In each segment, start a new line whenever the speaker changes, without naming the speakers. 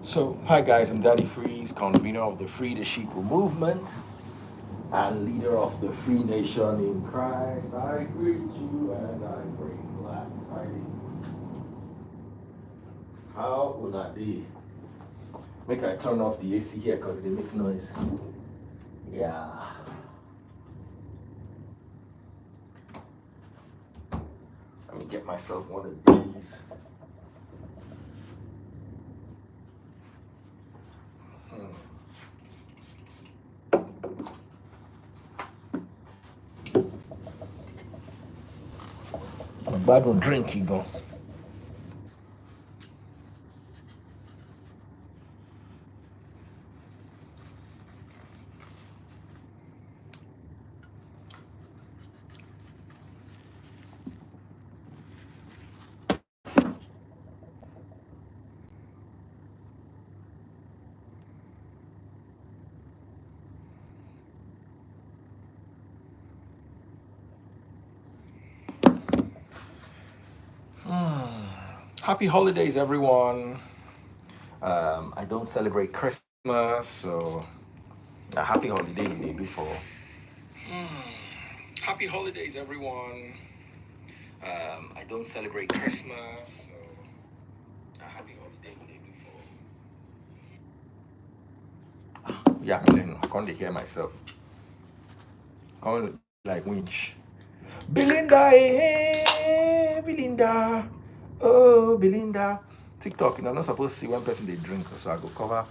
So, hi guys, I'm Daddy Freeze, convener of the Free the Sheeple movement and leader of the Free Nation in Christ. I greet you and I bring glad tidings. How una dey? Make I turn off the AC here because they make noise. Yeah. Let me get myself one of these. Gbádùn drink gan. Happy holidays, everyone. I don't celebrate Christmas, so a happy holiday we dey do for. Happy holidays, everyone. I don't celebrate Christmas, so a happy holiday we dey do for. Yeah, then I can't hear myself. Can't like winch. Belinda, hey, Belinda. Oh, Belinda. TikTok, I'm not supposed to see one person they drink, so I go cover.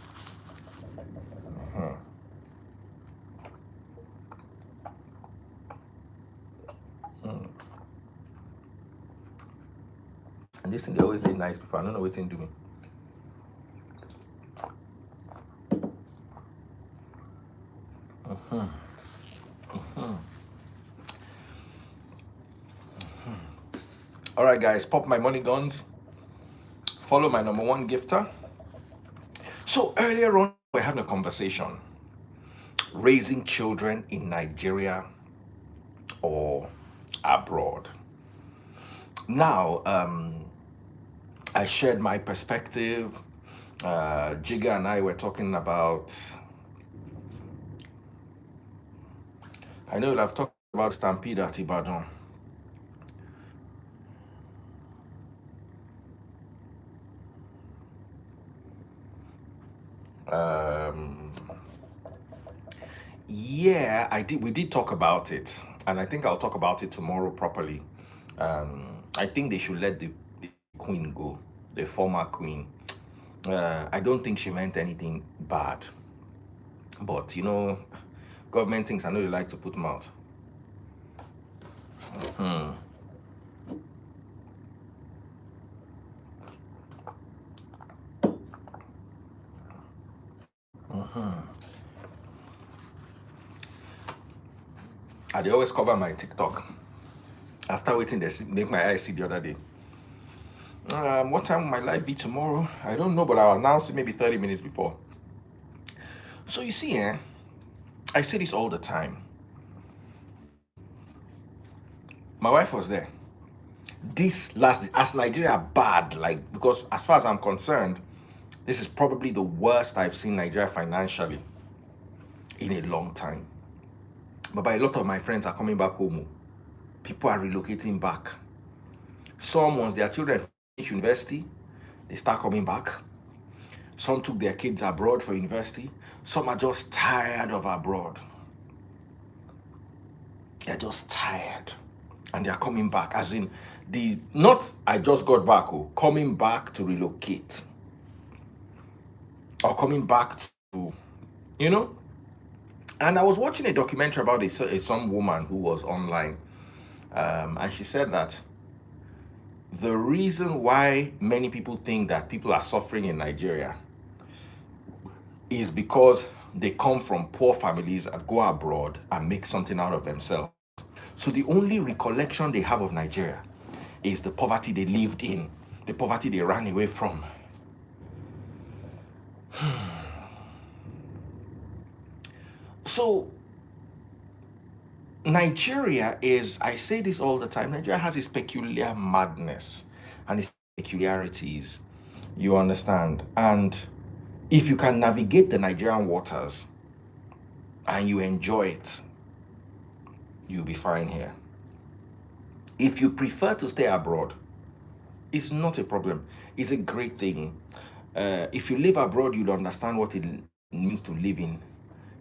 And this thing they always look nice before. I don't know what thing do me. All right, guys, pop my money guns. Follow my number one gifter. So earlier on, we're having a conversation. Raising children in Nigeria or abroad. Now, I shared my perspective. Jiga and I were talking about. I know I've talked about Stampede at Ibadan. Yeah, I did. We did talk about it, and I think I'll talk about it tomorrow properly. I think they should let the queen go, the former queen. I don't think she meant anything bad, but government things I know they like to put them out. They always cover my TikTok after waiting. They make my eyes see the other day. What time will my live be tomorrow? I don't know, but I'll announce it maybe 30 minutes before. So you see, I say this all the time. My wife was there. This last, as Nigeria bad, like, because as far as I'm concerned, this is probably the worst I've seen Nigeria financially in a long time. But by a lot of my friends are coming back home. People are relocating back. Some, once their children finish university, they start coming back. Some took their kids abroad for university. Some are just tired of abroad. They're just tired. And they're coming back. As in, not I just got back, coming back to relocate. Or coming back to, And I was watching a documentary about some woman who was online. And she said that The reason why many people think that people are suffering in Nigeria is because they come from poor families and go abroad and make something out of themselves. So the only recollection they have of Nigeria is the poverty they lived in, the poverty they ran away from. So Nigeria is, I say this all the time, Nigeria has its peculiar madness and its peculiarities. You understand? And if you can navigate the Nigerian waters and you enjoy it, you'll be fine here. If you prefer to stay abroad, it's not a problem. It's a great thing. If you live abroad, you'll understand what it means to live in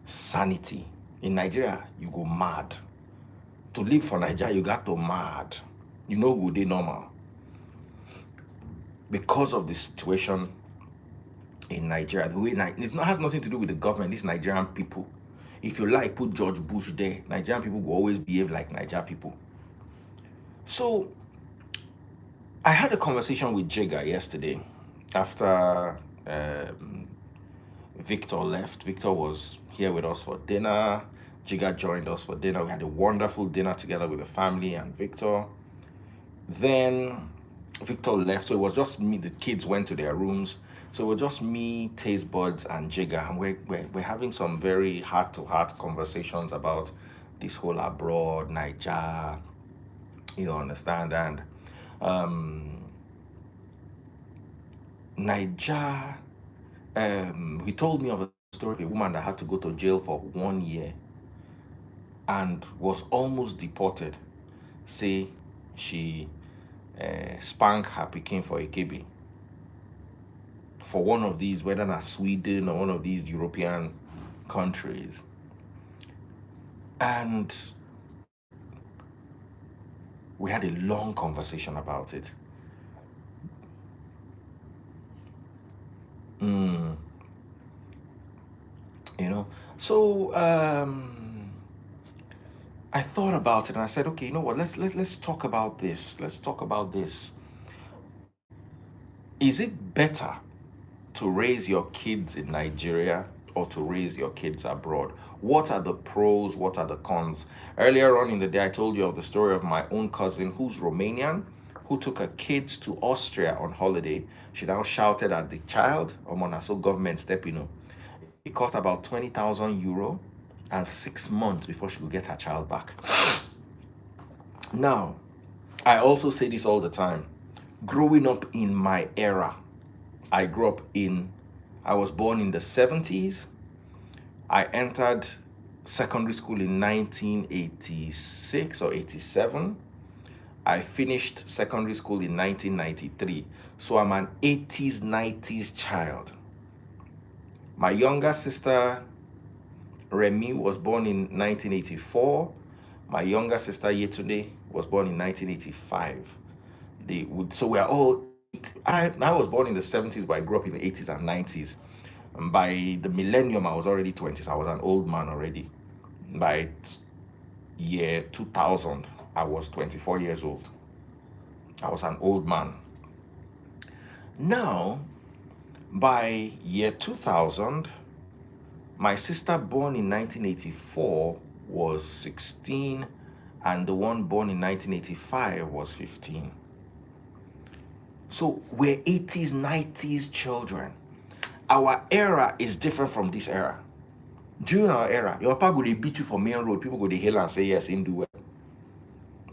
sanity. In Nigeria, you go mad. To live for Nigeria, you got to mad. You know, would they normal? Because of the situation in Nigeria, the way has nothing to do with the government. These Nigerian people. If you like, put George Bush there. Nigerian people will always behave like Nigerian people. So I had a conversation with Jigga yesterday after Victor left. Victor was here with us for dinner. Jigga joined us for dinner. We had a wonderful dinner together with the family and Victor. Then Victor left, so it was just me. The kids went to their rooms. So it was just me, Taste Buds, and Jigga. And we're having some very heart-to-heart conversations about this whole abroad, Naija, you understand? And Naija, he told me of a story of a woman that had to go to jail for 1 year and was almost deported. Say she spanked her Pikin for a KB. For one of these, whether not Sweden or one of these European countries. And we had a long conversation about it. You know, so I thought about it and I said, okay, you know what? Let's talk about this. Let's talk about this. Is it better to raise your kids in Nigeria or to raise your kids abroad? What are the pros? What are the cons? Earlier on in the day, I told you of the story of my own cousin who's Romanian, who took her kids to Austria on holiday. She now shouted at the child, so government step, It cost about 20,000 euro and 6 months before she could get her child back. Now, I also say this all the time. Growing up in my era, I was born in the 70s. I entered secondary school in 1986 or 87. I finished secondary school in 1993. So I'm an 80s, 90s child. My younger sister, Remy, was born in 1984. My younger sister, Yetunde, was born in 1985. So we're all, I was born in the 70s, but I grew up in the 80s and 90s. And by the millennium, I was already 20s. I was an old man already. By year 2000, I was 24 years old. I was an old man. Now, by year 2000, my sister born in 1984 was 16, and the one born in 1985 was 15. So we're 80s, 90s children. Our era is different from this era. During our era, your papa go dey beat you for main road, people go dey hail and say yes, him do well.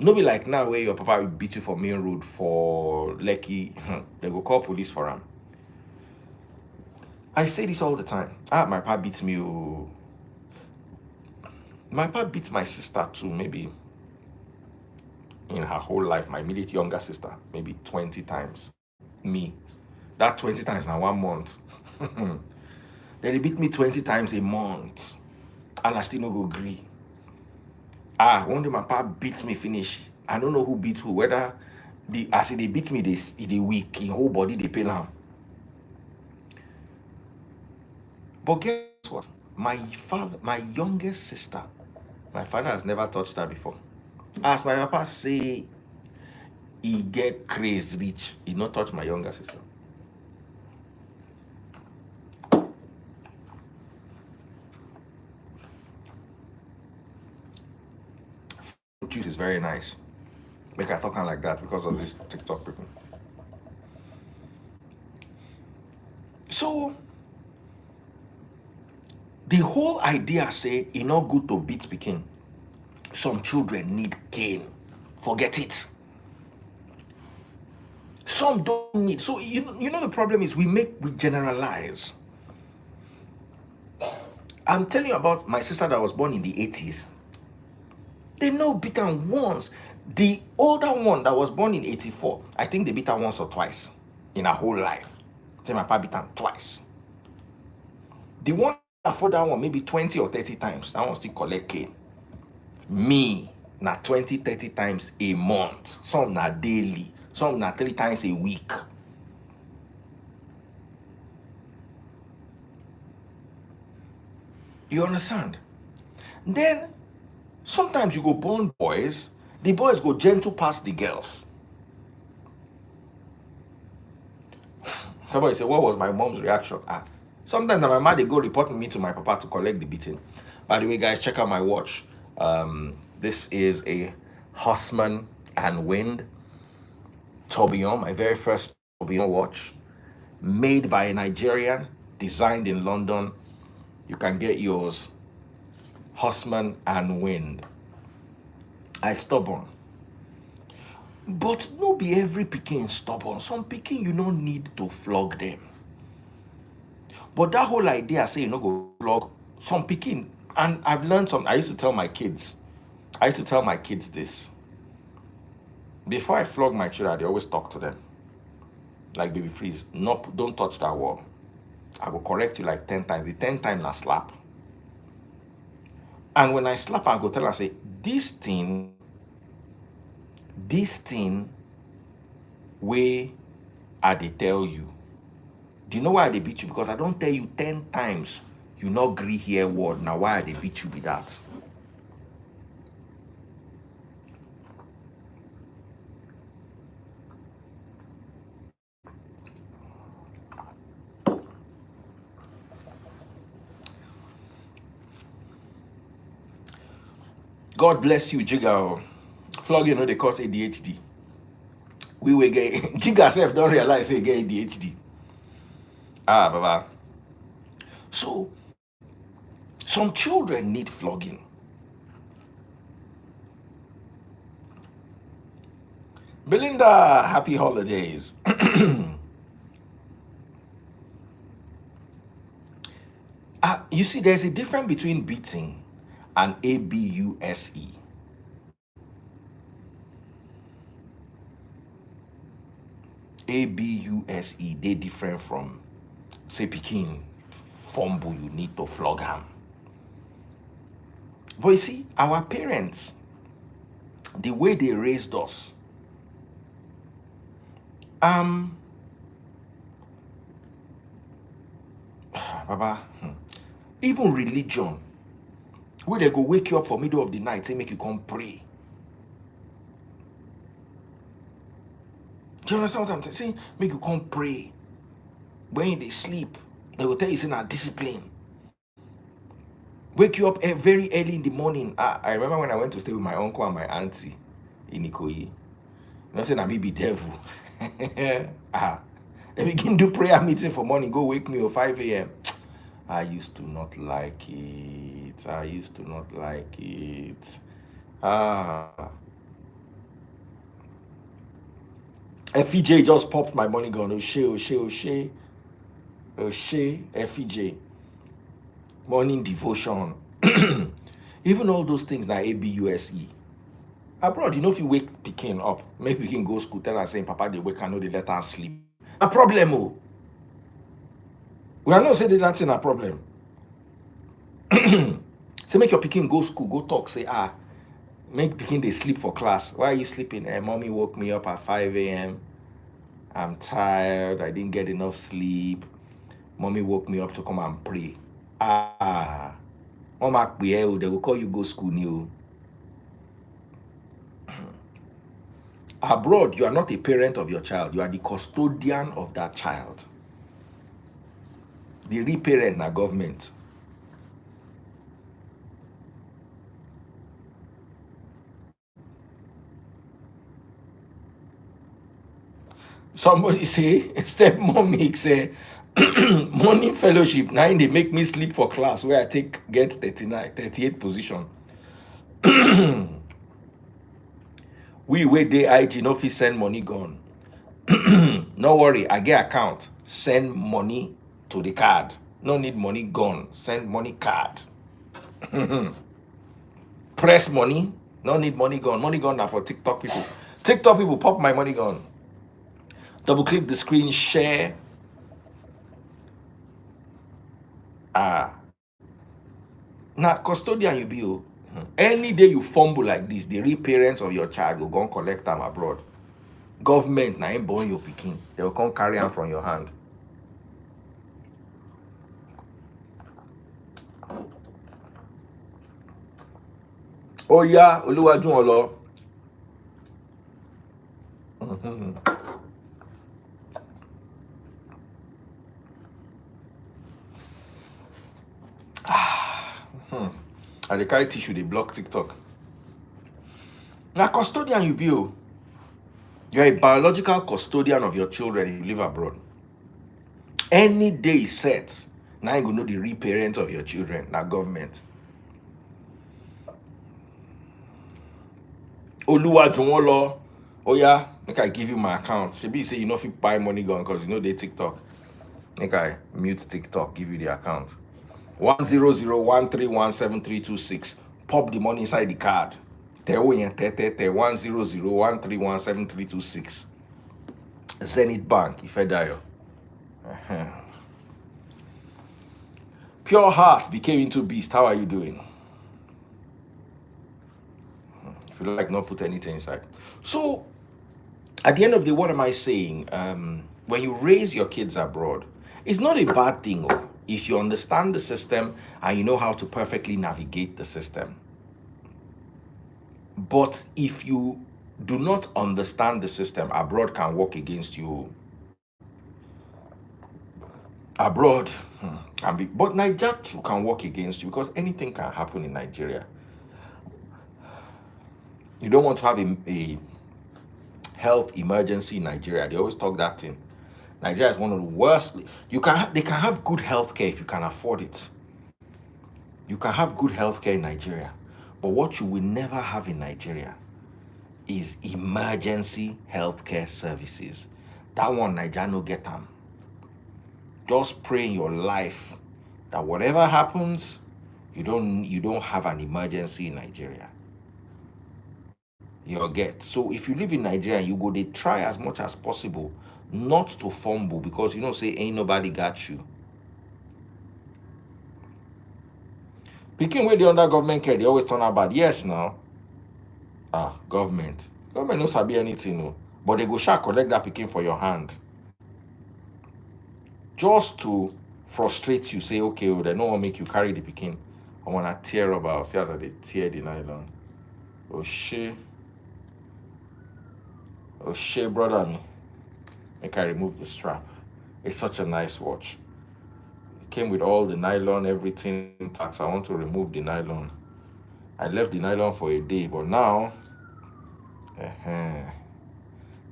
No be like now where your papa will beat you for main road for Lekki, they go call police for him. I say this all the time. My papa beats me. My papa beats my sister too, maybe in her whole life, my immediate younger sister, maybe 20 times. Me. That 20 times in 1 month. They beat me 20 times a month. And I still no go agree. One day my papa beat me finish. I don't know who beat who. Whether as they beat me, they weak. In whole body, they pain him. But guess what? My youngest sister, my father has never touched her before. As my papa say, he get crazy rich. He not touch my younger sister. Juice is very nice. Make I talk like that because of this TikTok people. So the whole idea say e not good to beat Pikin. Some children need cane. Forget it. Some don't need. So you know the problem is we generalize. I'm telling you about my sister that was born in the 80s. They know beat her once. The older one that was born in 84, I think they beat her once or twice in her whole life. Say my papa beat her twice. The one after that one maybe 20 or 30 times. That one still collect cane. Me, na 20, 30 times a month. Some na daily. Some na 3 times a week. You understand? Then sometimes you go born boys, the boys go gentle past the girls. Somebody say, what was my mom's reaction? Sometimes my mom they go report me to my papa to collect the beating. By the way, guys, check out my watch. This is a Husman and Wind tourbillon, my very first tourbillon watch, made by a Nigerian, designed in London. You can get yours, Husman and Wind. I stubborn. But no be every Pikin stubborn. Some Pikin you don't need to flog them. But that whole idea say you no go flog some Pikin, and I've learned some. I used to tell my kids this. Before I flog my children, I always talk to them. Like baby freeze, no, don't touch that wall. I will correct you like 10 times. The 10 times I slap. And when I slap, I go tell her, say, this thing way I dey tell you. Do you know why I dey beat you? Because I don't tell you 10 times. You not agree hear word. Now why I dey beat you with that? God bless you, Jigga. Flogging, they cause ADHD. We will get Jigga self don't realize they get ADHD. Baba. So some children need flogging. Belinda, happy holidays. You see, there's a difference between beating and abuse. Abuse, they different from, say, Pikin, fumble, you need to flog him. But you see, our parents, the way they raised us, Baba, even religion, where they go wake you up for middle of the night, say make you come pray. Do you understand what I'm saying? Make you come pray. When they sleep, they will tell you it's in a discipline. Wake you up very early in the morning. I remember when I went to stay with my uncle and my auntie in Ikoyi. You know, saying I may be devil. They begin to do prayer meeting for morning. Go wake me at 5 a.m. I used to not like it. FEJ just popped my money gun. O'Shea. FEJ. Morning devotion. Even all those things like ABUSE. Abroad, you know, if you wake Pikin up, make Pikin go school, tell her saying, Papa, they wake, I know they let her sleep. A problem, oh. We are not saying that's in a problem. So make your Pikin go school, go talk, say, make Pikin they sleep for class. Why are you sleeping? Mommy woke me up at 5 a.m. I'm tired. I didn't get enough sleep. Mommy woke me up to come and pray. Mama, they will call you go school new. Abroad, you are not a parent of your child. You are the custodian of that child. The real parent na government. Somebody say, stepmom make say, morning fellowship, now they make me sleep for class where I get 38 position. We wait day IG no fit send money gone. No worry, I get account. Send money to the card. No need money gone. Send money card. Press money. No need money gone. Money gone now for TikTok people. TikTok people pop my money gone. Double click the screen, share. Now custodian you be. Any day you fumble like this, the real parents of your child will go and collect them abroad. Government na ain't born your pikin. They will come carry them from your hand. Oh yeah, Oluwajun Olo. And they carry tissue, they block TikTok. Now custodian you be. You're a biological custodian of your children if you live abroad. Any day is set. Now you go know the real parent of your children, not government. Oluwajun Olo. Oh yeah, make I give you my account. Shebi say you know if you buy money gone because you know they TikTok. Make I mute TikTok, give you the account. 10013173226. Pop the money inside the card. 10013173226. Zenith Bank, Ifedayo. Pure Heart became into beast. How are you doing? If you like, not put anything inside. So, at the end of the day, what am I saying? When you raise your kids abroad, it's not a bad thing if you understand the system and you know how to perfectly navigate the system. But if you do not understand the system, abroad can work against you. Abroad can be, but Naija too can work against you because anything can happen in Nigeria. You don't want to have a health emergency in Nigeria. They always talk that thing. Nigeria is one of the worst. They can have good healthcare if you can afford it. You can have good healthcare in Nigeria, but what you will never have in Nigeria is emergency healthcare services. That one Nigeria no get them. Just pray in your life that whatever happens, you don't have an emergency in Nigeria. You'll get. So if you live in Nigeria, you go they try as much as possible not to fumble because say ain't nobody got you. Pikin where they under government care, they always turn out bad. Yes now. Government no sabi anything, no. But they go shark collect that pikin for your hand. Just to frustrate you, say, okay, they don't want to make you carry the pikin. I want to tear about. See how they tear the nylon. Oh shit, brother. Make I remove the strap. It's such a nice watch. It came with all the nylon, everything intact. So I want to remove the nylon. I left the nylon for a day, but now, this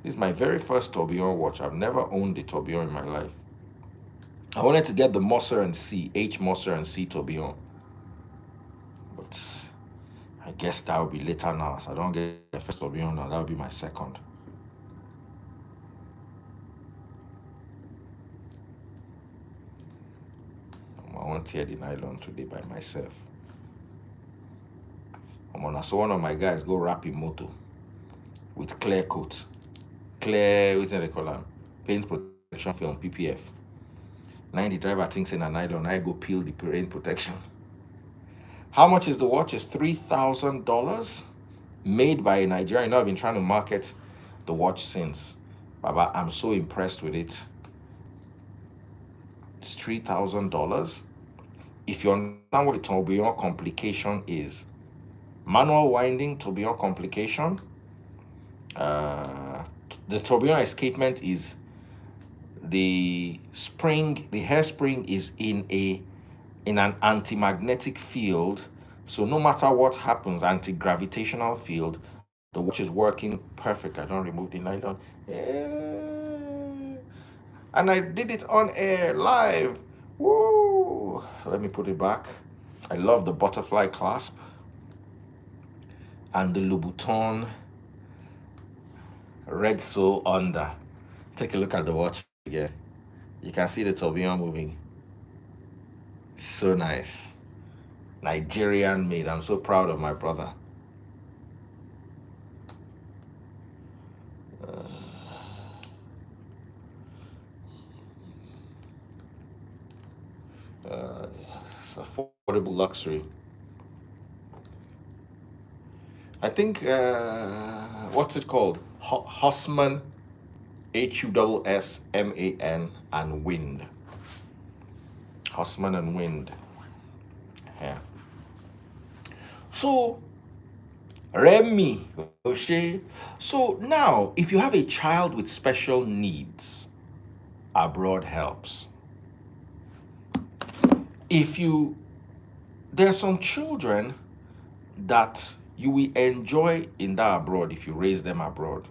is my very first tourbillon watch. I've never owned a tourbillon in my life. I wanted to get the Moser and C, H Moser and C tourbillon, but I guess that will be later now. So I don't get the first tourbillon now. That will be my second. I won't tear the nylon today by myself. So one of my guys go wrap him motor with clear coat, what's they call them? Paint protection film, PPF. Now the driver thinks in a nylon, I go peel the paint protection. How much is the watch? It's $3,000, made by a Nigerian. I've been trying to market the watch since. Baba, I'm so impressed with it. It's $3,000. If you understand what the tourbillon complication is, manual winding tourbillon complication, Uh, the tourbillon escapement is the hairspring is in an anti-magnetic field. So no matter what happens, anti-gravitational field, the watch is working perfect. I don't remove the nylon. And I did it on air live. Woo! Let me put it back. I love the butterfly clasp and the Louboutin red sole under. Take a look at the watch again. You can see the tourbillon moving. So nice. Nigerian made. I'm so proud of my brother. Affordable luxury. I think, what's it called? Hussman, Hussman and Wind. Hussman and Wind. Yeah. So, Remy, O'Shea. So now, if you have a child with special needs, abroad helps. There are some children that you will enjoy in that abroad if you raise them abroad.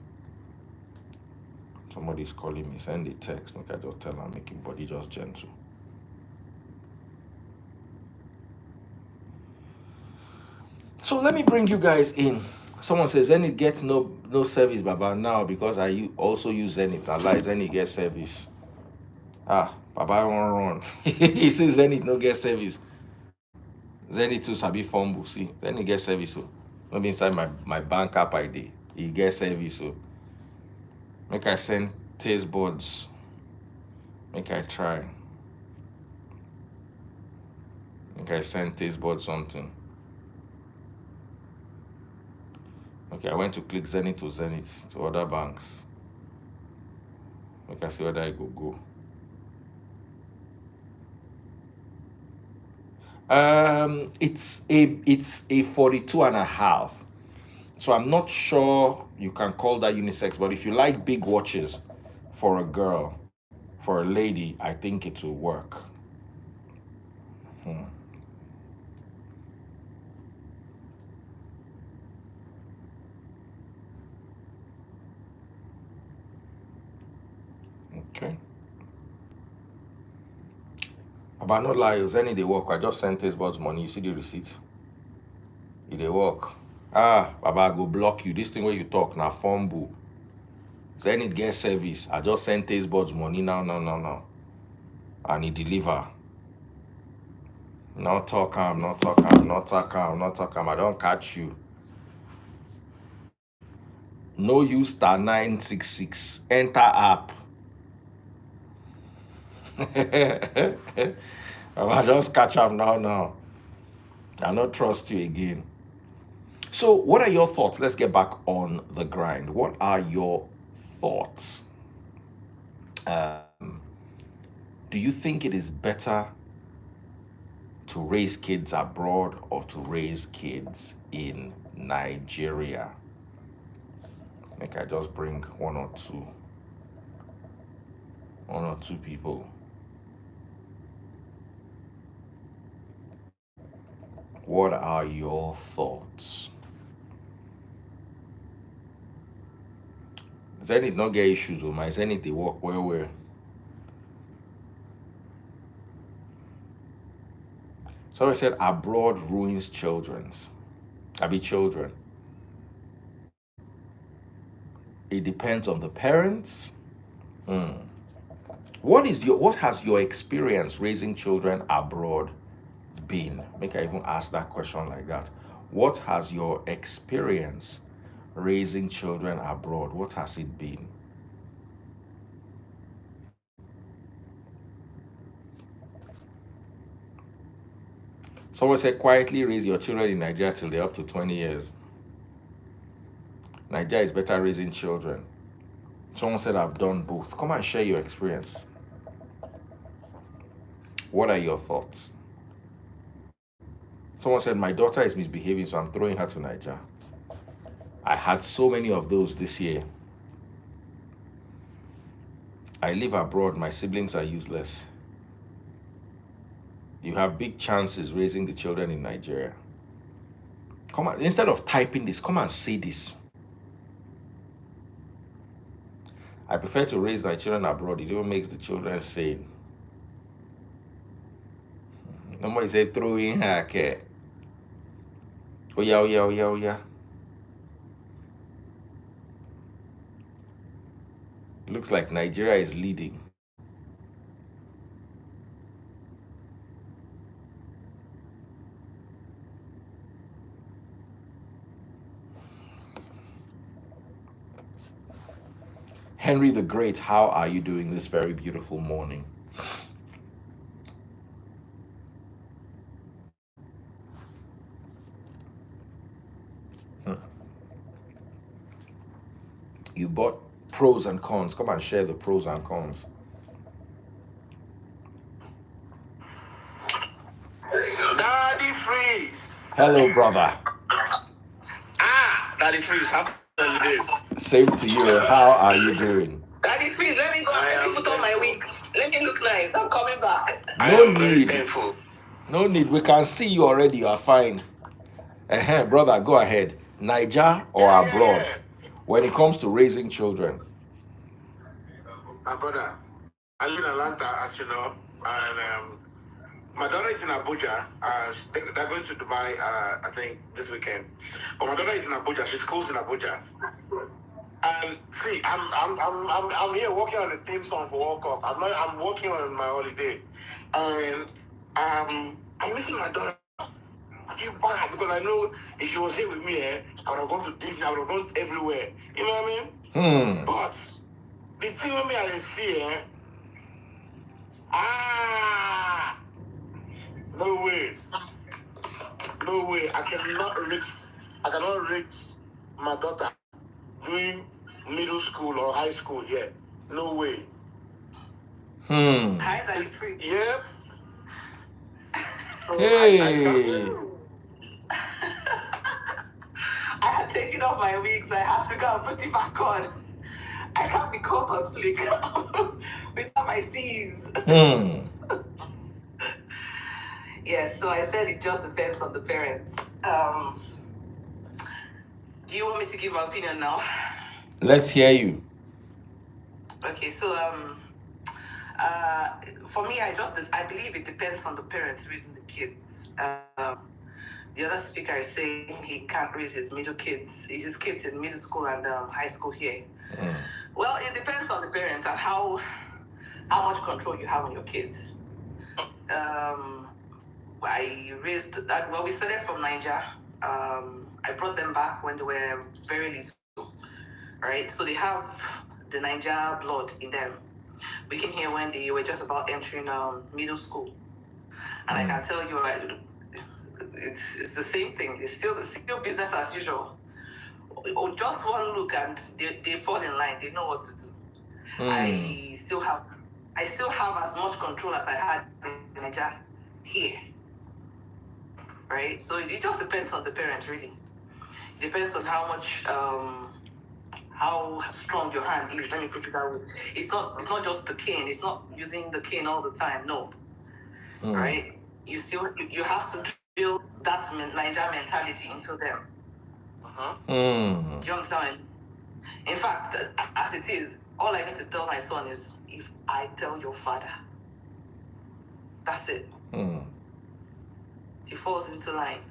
Somebody's calling me. Send a text. Look, I just tell them, making body just gentle. So let me bring you guys in. Someone says Zenith gets no service, Baba, now because I also use Zenith. I like Zenith get service. Baba run. He says Zenith no get service. Zenith too sabi fumble. See, Zenith get service. So not be inside my bank app ID. He get service. So make I send taste buds. Make I try. Make I send taste buds something. Okay, I went to click Zenith to other banks. Make I see whether I go. It's a 42 and a half. So I'm not sure you can call that unisex, but if you like big watches for a girl, for a lady, I think it will work. Okay. About not lie, any they work. I just sent his boss money. You see the receipt? It they work. Baba, I go block you. This thing where you talk now, fumble. Then it get service. I just sent his boss money now. And he deliver. Not talk am. I don't catch you. No use *966. Enter app. I just catch up now. I don't trust you again. So, what are your thoughts? Let's get back on the grind. What are your thoughts? Do you think it is better to raise kids abroad or to raise kids in Nigeria? I think I just bring one or two people. What are your thoughts? Zenith not get issues with my Zenith they work well. So I said abroad ruins children. It depends on the parents. What has your experience raising children abroad been? Make I even ask that question like that. What has your experience raising children abroad? What has it been? Someone said quietly raise your children in Nigeria till they're up to 20 years. Nigeria is better raising children. Someone said I've done both. Come and share your experience. What are your thoughts? Someone said my daughter is misbehaving, so I'm throwing her to Naija. I had so many of those this year. I live abroad. My siblings are useless. You have big chances raising the children in Nigeria. Come on, instead of typing this, come and say this. I prefer to raise my children abroad. It even makes the children sane. Nobody say throw in her care. Oh yeah, oh yeah, oh yeah, oh yeah. Looks like Nigeria is leading. Henry the Great, how are you doing this very beautiful morning? You bought pros and cons. Come and share the pros and cons.
Daddy Freeze.
Hello, brother.
Daddy Freeze, how are this?
Same to you. How are you doing?
Daddy Freeze, let me go. Let me put on my wig. Let me look nice. I'm coming back.
No need. No need. We can see you already. You are fine. Brother, go ahead. Naija or abroad when it comes to raising children?
My brother, I live in Atlanta, as you know, and my daughter is in Abuja. They're going to Dubai, I think, this weekend. But my daughter is in Abuja. She schools in Abuja. And see, I'm here working on the theme song for World Cup. I'm working on my holiday, and I'm missing my daughter. I feel bad because I know if she was here with me, I would have gone to Disney. I would have gone everywhere. You know what I mean? But the thing with me, I didn't see, no way. No way. I cannot reach my daughter doing middle school or high school yet. No way.
Hi, Daddy Free.
Yep. So
Hey.
I had taken off my wigs. I had to go and put it back on. I can't be caught on flick without my C's. Yeah, so I said it just depends on the parents. Do you want me to give my opinion now?
Let's hear you.
Okay, so for me, I believe it depends on the parents raising the kids. The other speaker is saying he can't raise his his kids in middle school and high school here. Well, it depends on the parents and how much control you have on your kids. We started from Naija. I brought them back when they were very little, right? So they have the Naija blood in them. We came here when they were just about entering middle school. And I can tell you, it's the same thing. It's still business as usual. Just one look and they fall in line. They know what to do. I still have as much control as I had in Naija here, right? So it just depends on the parents, really. It depends on how much how strong your hand is. Let me put it that way. It's not just the cane. It's not using the cane all the time. No, right? You have to build that Naija mentality into them. Do you understand? In fact, as it is, all I need to tell my son is, if I tell your father, that's it. He falls into line.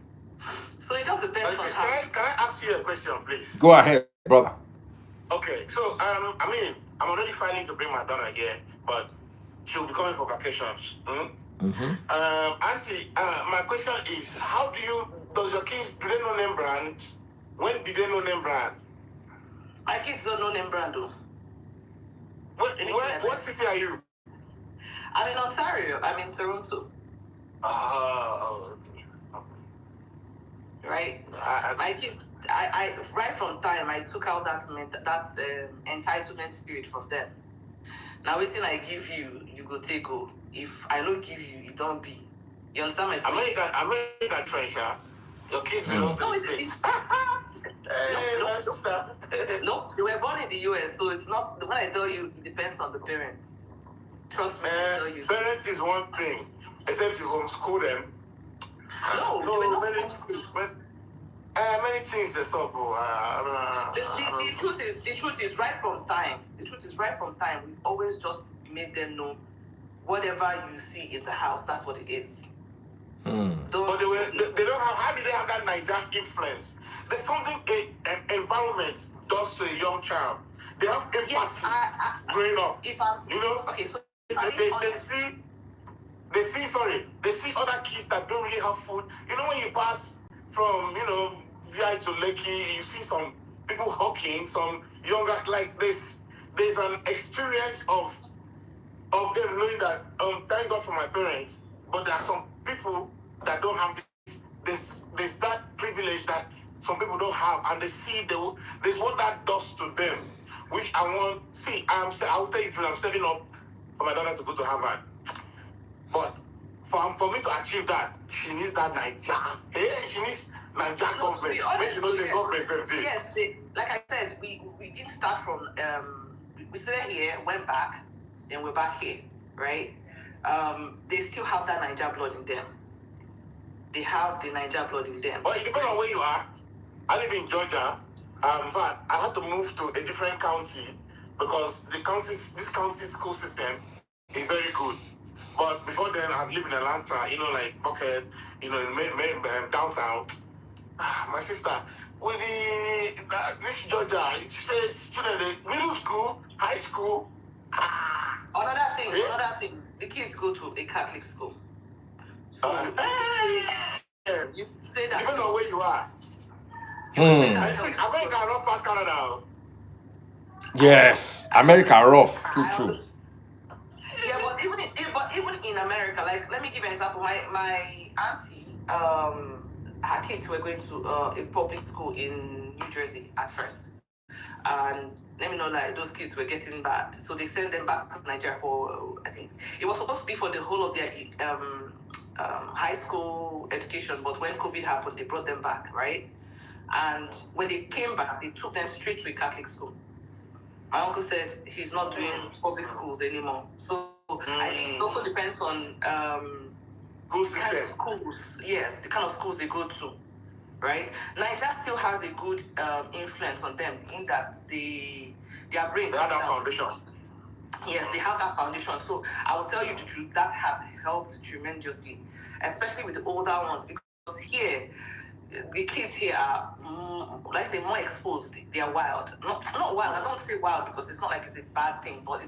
So it just depends on how.
Can I ask you a question, please?
Go ahead, brother.
Okay, so I'm already planning to bring my daughter here, but she'll be coming for vacations. Auntie, my question is, does your kids, do they know name brand? When did they know name brand?
My kids don't know name brand, though.
What city are you?
I'm in Ontario. I'm in Toronto. Right? My kids, I right from time, I took out that entitlement spirit from them. Now, waiting I give you, you go take go. If I don't give you, it don't be. You understand my point?
American French, your kids belong to the States. Hey, my sister.
No, they were born in the US, so it's not. When I tell you, it depends on the parents. Trust me, I tell you.
Parents is one thing, except you homeschool them.
No,
No,
they were not
many,
homeschooled.
many things they saw, bro.
The truth is right from time. The truth is right from time. We've always just made them know whatever you see in the house, that's what it is.
But they don't have. How did they have that Naija influence? There's something an environment does to a young child. They have empathy growing up.
If I'm,
you know,
okay, so
they see other kids that don't really have food. You know, when you pass from VI to Lekki, you see some people hawking, some younger like this. There's an experience of them knowing that thank God for my parents, but there are some people that don't have this. There's that privilege that some people don't have, and they see there's what that does to them, which I want. See, I will tell you truth. I'm stepping up for my daughter to go to Harvard, but for me to achieve that, she needs that Naija. Hey, she needs Naija government. When she knows the government same thing.
Yes, like I said, we didn't start from we started here, went back, then we're back here, right? They still have that Naija blood in them. They have the Naija blood in them.
But it depends on where you are. I live in Georgia. In fact, I had to move to a different county because this county school system is very good. But before then, I'd lived in Atlanta, like Buckhead, in downtown. My sister, with this Georgia, it says student, middle school, high school.
Another thing, the kids go to a Catholic school. So you say that.
Depends on where you are. America rough past Canada.
Yes, America rough. True.
Yeah, but even in America, like let me give you an example. My auntie, her kids were going to a public school in New Jersey at first, and let me know like those kids were getting bad, so they sent them back to Nigeria for I think it was supposed to be for the whole of their high school education, but when COVID happened, they brought them back, right? And when they came back, they took them straight to a Catholic school. My uncle said he's not doing public schools anymore. So I think it also depends on schools. Yes, the kind of schools they go to, right? Naija still has a good influence on them in that their brains.
They have that foundation.
Yes, they have that foundation. So I will tell you the truth, that has helped tremendously, especially with the older ones, because here, the kids here are, let's say, more exposed. They are wild. Not wild. I don't say wild because it's not like it's a bad thing, but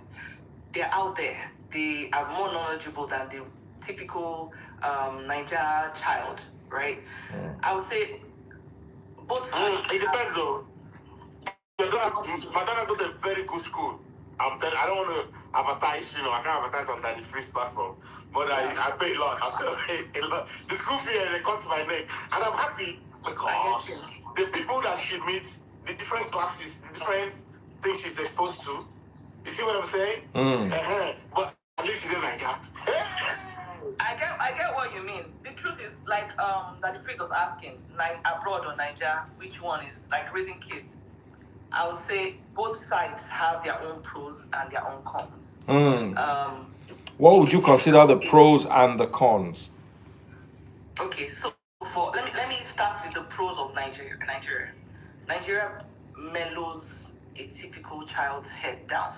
they're out there. They are more knowledgeable than the typical Naija child, right? I would say both.
It depends though. My daughter go to a very good school. I'm telling you, I don't want to advertise, I can't advertise on that free platform. But I pay a lot. I pay a lot. The school fee, they cut my neck. And I'm happy because the people that she meets, the different classes, the different things she's exposed to. You see what I'm saying? But at least she didn't like that.
I get what you mean. The truth is, like that the priest was asking, like abroad or Naija, which one is like raising kids? I would say both sides have their own pros and their own cons.
What would you consider the pros and the cons?
Okay, so let me start with the pros of Nigeria. Nigeria mellows a typical child's head down.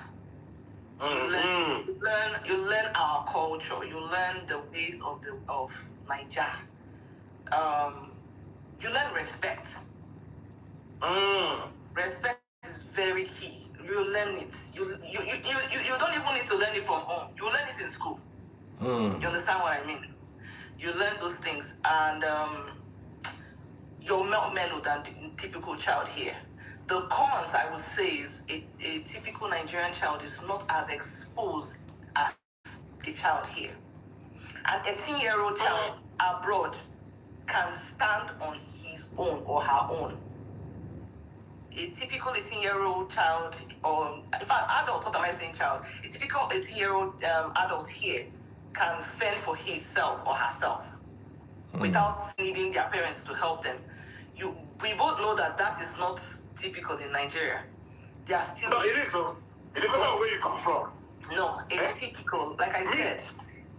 You learn our culture. You learn the ways of Naija. You learn respect. Respect is very key. You learn it. You don't even need to learn it from home. You learn it in school. You understand what I mean? You learn those things, and you're more mellow than the typical child here. The cons, I would say, is a typical Nigerian child is not as exposed as a child here. An 18-year-old child abroad can stand on his own or her own. A typical 18-year-old child, or in fact, adult, what am I saying child? A typical 18-year-old adult here can fend for himself or herself without needing their parents to help them. we both know that that is not typical in Nigeria. They are still...
No, it is so. It depends on where you come from.
No, it's typical. Like I said,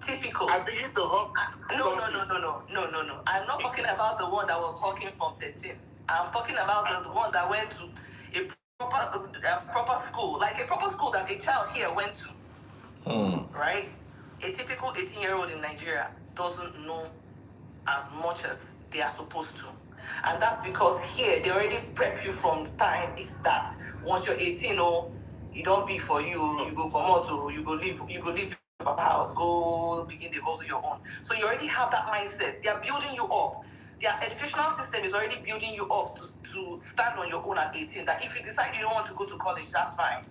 typical.
I begin to hawk.
No. I'm not talking about the one that was hawking from 13. I'm talking about the one that went to a proper school, like a proper school that a child here went to. Right? A typical 18-year-old in Nigeria doesn't know as much as they are supposed to. And that's because here they already prep you from the time that once you're 18, it don't be for you, you go come out, you go leave your house, go begin the hustle your own. So you already have that mindset. They are building you up. Their educational system is already building you up to stand on your own at 18. That if you decide you don't want to go to college, that's fine.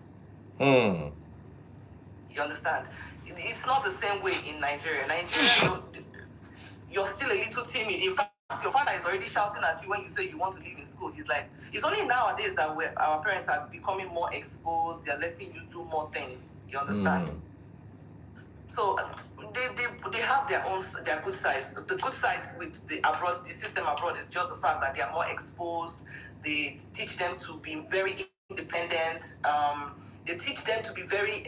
You understand? It's not the same way in Nigeria. You're still a little timid. In fact, your father is already shouting at you when you say you want to leave in school. He's like, it's only nowadays that our parents are becoming more exposed. They're letting you do more things. You understand? So they have their good sides. The good side with the system abroad is just the fact that they are more exposed. They teach them to be very independent. They teach them to be very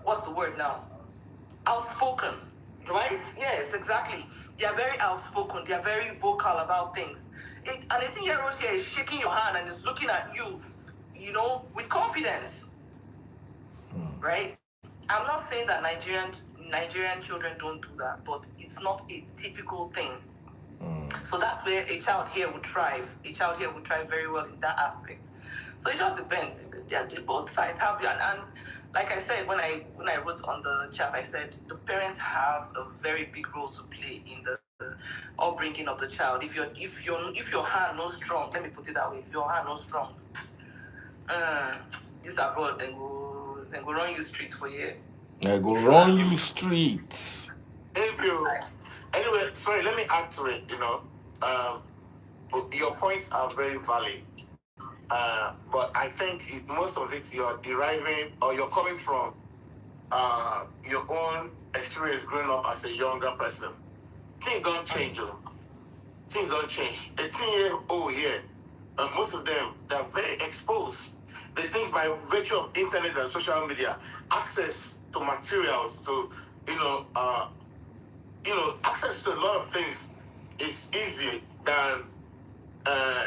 what's the word now? Outspoken, right? Yes, exactly. They are very outspoken. They are very vocal about things. An 18-year-old here is shaking your hand and is looking at you, with confidence, right? I'm not saying that Nigerian children don't do that, but it's not a typical thing. So that's where a child here would thrive. A child here would thrive very well in that aspect. So it just depends. Both sides have you, and like I said when I wrote on the chat, I said the parents have a very big role to play in the upbringing of the child. If your hand not strong, let me put it that way. If your hand not strong, this abroad then go run you street for you.
They go run you streets.
Anyway, sorry, let me add to it. Your points are very valid. But I think most of it you're deriving or you're coming from your own experience growing up as a younger person. Things don't change, Things don't change. 18-year-old here, most of them, they're very exposed. The things by virtue of internet and social media, access to materials, to, access to a lot of things is easy than,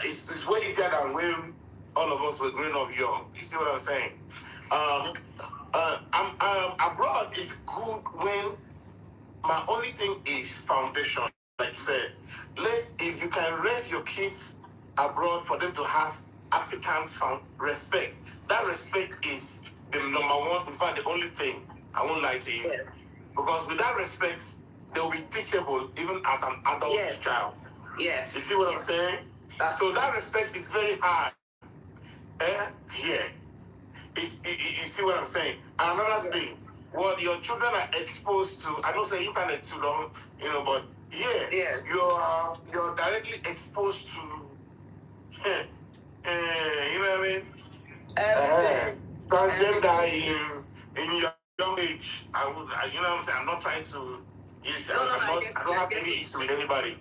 it's way easier than when all of us were growing up young. You see what I'm saying? Abroad is good when my only thing is foundation. Like you said, if you can raise your kids abroad for them to have African respect, that respect is the number one, in fact, the only thing, I won't lie to you. Yes. Because with that respect, they'll be teachable even as an adult child. Yes. You see what I'm saying? So that respect is very high. Here. You see what I'm saying? And another thing, what your children are exposed to, I don't say internet too long, but you're directly exposed to, you know what I mean? Transgender in your young age. You know what I'm saying? I'm not trying to. I don't have any issue with anybody,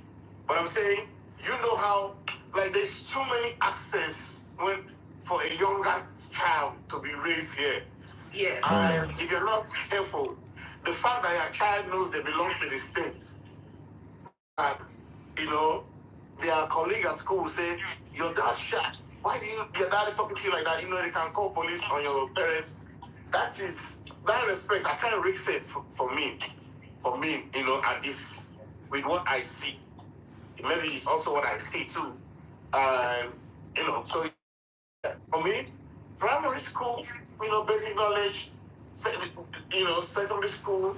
but I'm saying how there's too many access for a younger child to be raised here. Yes. And if you're not careful, the fact that your child knows they belong to the states, and their colleague at school will say, "Your dad's shot. Why your dad is talking to you like that?" They can call police on your parents. That respect, I can't risk it for me, at this, with what I see. Maybe it's also what I see too. And, so for me, primary school, basic knowledge, secondary school,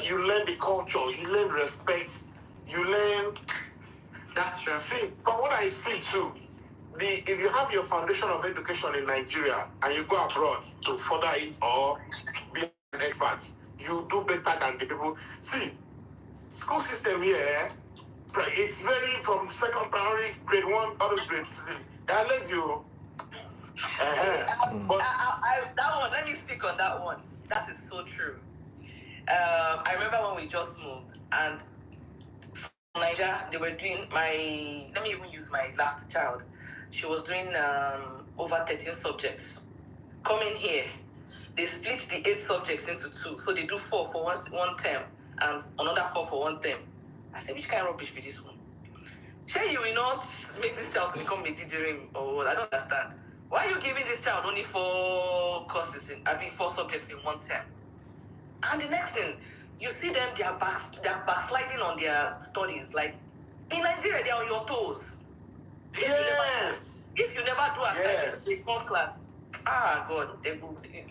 you learn the culture, you learn respect, you learn. That's true. See, from what I see too, if you have your foundation of education in Nigeria and you go abroad to further it or be an expert, you do better than the people. See, school system here, it's very from second primary, grade 1, other grade 3. Unless you.
But that one, let me speak on that one. That is so true. I remember when we just moved, and from Naija, they were doing let me even use my last child. She was doing over 13 subjects. Coming here, they split the 8 subjects into 2. So they do 4 for one term and another 4 for one term. I said, which kind of rubbish be this one? Sure, you will not make this child to become a dream or what? I don't understand. Why are you giving this child only 4 courses 4 subjects in one term? And the next thing, you see them, they are backsliding on their studies. Like in Nigeria, they are on your toes.
Yes.
If you never do assignments in one class, God,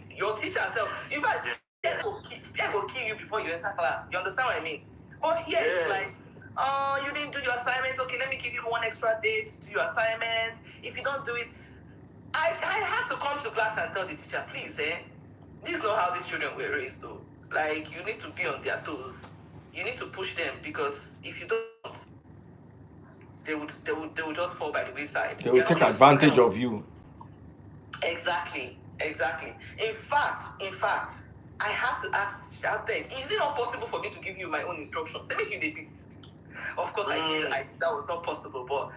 your teacher self. In fact, they will kill you before you enter class. You understand what I mean? But here it's like, you didn't do your assignments. Okay, let me give you 1 extra day to do your assignment. If you don't do it, I had to come to class and tell the teacher, please, this is not how these children were raised, though. Like, you need to be on their toes. You need to push them, because if you don't, they would just fall by the wayside.
They will take advantage of you.
Exactly. In fact, I had to ask the teacher, is it not possible for me to give you my own instructions? Say, make you debate. Of course, I that was not possible, but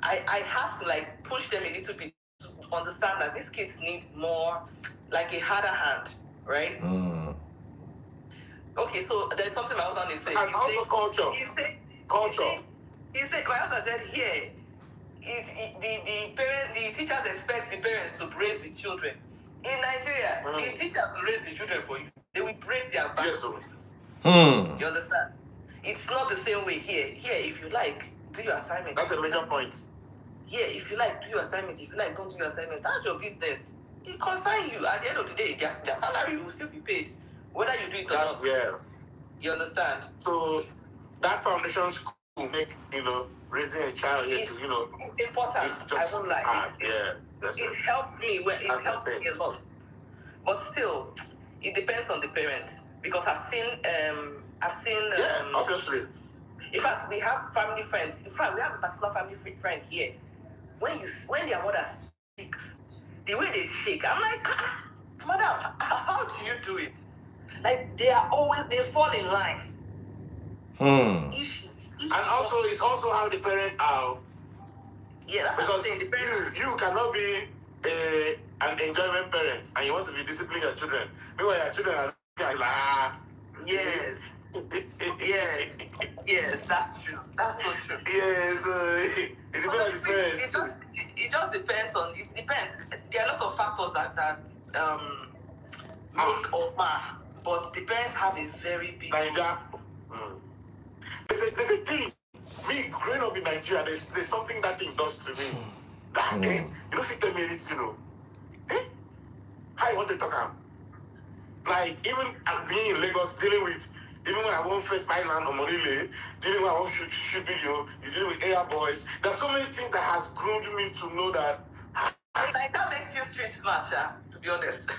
I had to like push them a little bit to understand that these kids need more, like a harder hand, right? Okay, so there's something my husband is saying.
And also culture.
He said, my husband said, here, the teachers expect the parents to raise the children. In Nigeria, the teachers will raise the children for you. They will break their back.
Yes,
You understand? It's not the same way here. Here, if you like, do your assignment.
That's a major point.
Here, if you like, do your assignment. If you like, don't do your assignment. That's your business. It concerns you. At the end of the day, their salary will still be paid, whether you do it or not.
Yeah.
You understand?
So that foundation school make raising a child here to
it's important.
It's just,
I won't lie.
it
helped me. It helped me a lot. But still, it depends on the parents, because I've seen
obviously.
In fact, we have family friends. In fact, we have a particular family friend here. When their mother speaks, the way they shake, I'm like, madam, how do you do it? Like they fall in line.
And also, it's also how the parents are.
Yeah, that's what I'm saying. The parents.
You cannot be an enjoyment parent and you want to be disciplining your children. Meanwhile, your children are like,
Yes. Yes, that's true. That's so true.
Yes, it depends on the parents.
It just depends on. It depends. There are a lot of factors that make or mar, but the parents have a very big.
Naija. There's a thing. Me growing up in Nigeria, there's something that thing does to me. That you don't think tell me anything, How you want to talk about? Like even being in Lagos, dealing with. Even when I won't face my land on Monile, dealing when I won't shoot video, you deal with air boys. There's so many things that has groomed me to know that.
Like that makes you street smasher, to be honest.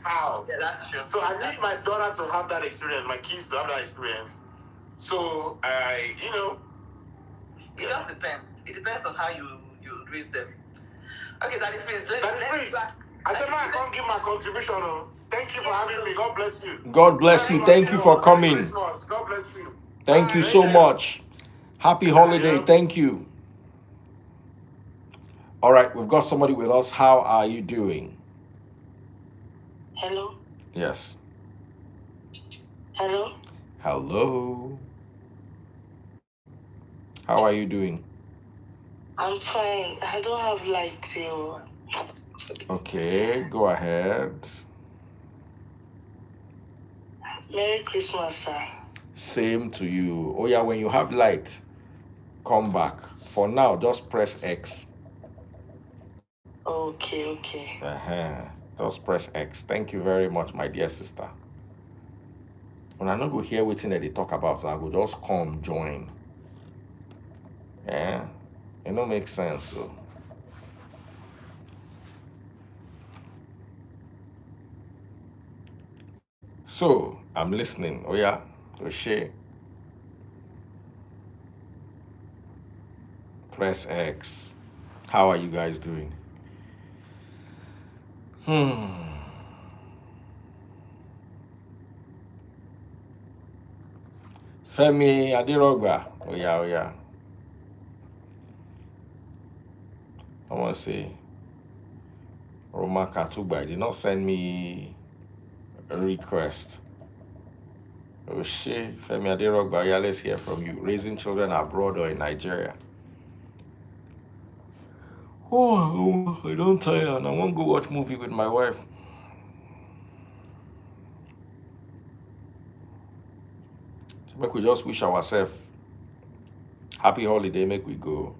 How?
Yeah, that's true.
So I need my daughter to have that experience, my kids to have that experience. So
It just depends. It depends on how you raise them. Okay, Daddy Freeze, let's back.
I said, I can't give my contribution. Thank you for having me. God bless you.
God bless you. Thank you for coming.
God bless you.
Thank you so much. Happy holiday. Thank you. All right, we've got somebody with us. How are you doing?
Hello?
Yes.
Hello?
Hello. How are you doing?
I'm fine. I don't have light till.
Okay, go ahead.
Merry Christmas, sir.
Same to you. Oh yeah, when you have light, come back. For now, just press X.
Okay.
Just press X. Thank you very much, my dear sister. When I not go hear what they talk about, so I will just come join. Yeah, it don't make sense. So I'm listening. Oh yeah, Oshe. Press X. How are you guys doing? Femi Adirogba, Oh yeah, oh yeah. I want to say, Roma Katuba did not send me a request. Oh shit, Femi Aderogba, yeah, let's hear from you. Raising children abroad or in Nigeria? Oh, I don't tire, and I won't go watch movie with my wife. So make we just wish ourselves happy holiday, make we go.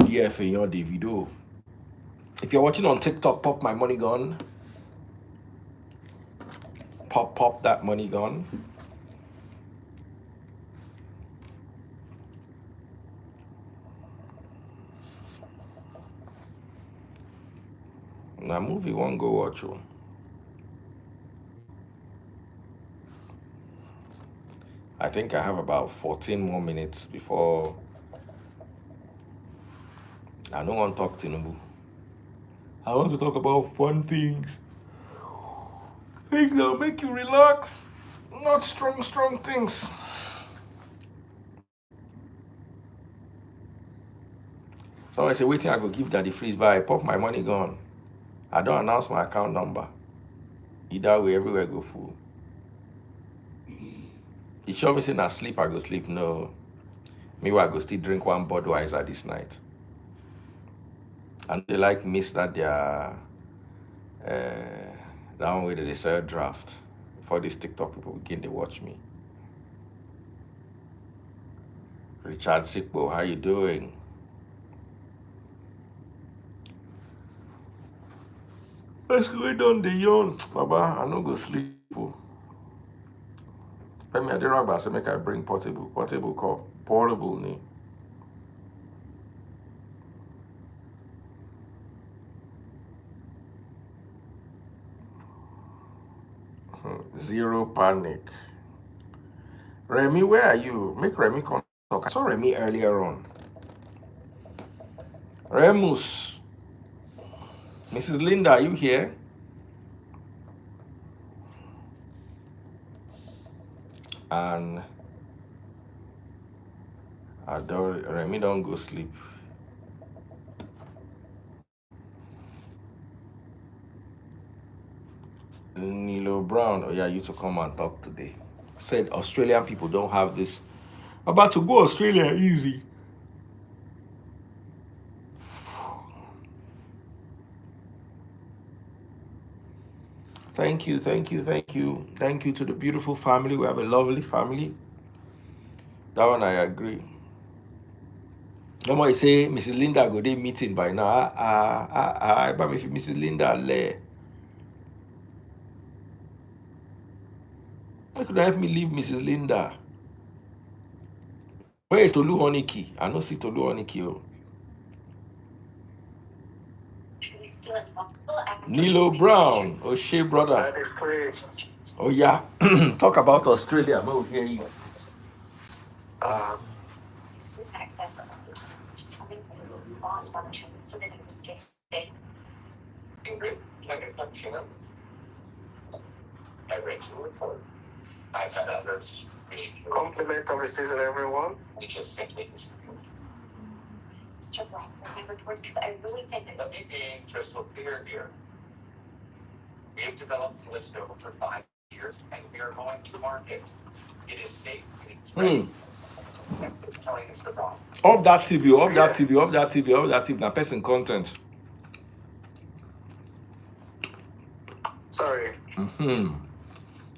Yeah, for your Davido. If you're watching on TikTok, pop my money gun. Pop that money gun. Now movie won't go watch you. I think I have about 14 more minutes before I don't want to talk Tinubu. I want to talk about fun things. Things that'll make you relax. Not strong things. Someone say, waiting, I go give Daddy Freeze, but I pop my money gone. I don't announce my account number. Either way, everywhere go full. He show me say na sleep, I go sleep. No. Meanwhile, I go still drink one Budweiser this night. And they like miss that their that one way that they sell draft. For these TikTok people begin to watch me. Richard Sikbo, how you doing? Let's go down the yawn. Baba, I no go sleep. Let me at the rubber, say make I bring portable. Portable call. Portable ni. Zero panic. Remy, where are you? Make Remy come talk. I saw Remy earlier on. Remus. Mrs. Linda, are you here? And Remy don't go sleep. Nilo Brown, oh yeah, you to come and talk today. Said Australian people don't have this. About to go Australia easy. Thank you to the beautiful family. We have a lovely family. That one I agree. No more say Mrs. Linda go day meeting by now. But if Mrs. Linda le. Why could I help me leave Mrs. Linda? Where is Tolu Honiki? I don't see Tolu Honiki. Oh. Nilo Brown, O'Shea brother. Oh yeah, talk about Australia. We'll hear you.
Access us. I think it was on function, so that it was safe.
I read your report. I've had others read your complimentary season, everyone. We just simply
Sister Brown, my report, because I really think that.
Let me be crystal clear here. We have developed a list over for 5 years, and we are going to market. It is safe. It's ready. Telling us the wrong.
Off that TV. Now, person content.
Sorry.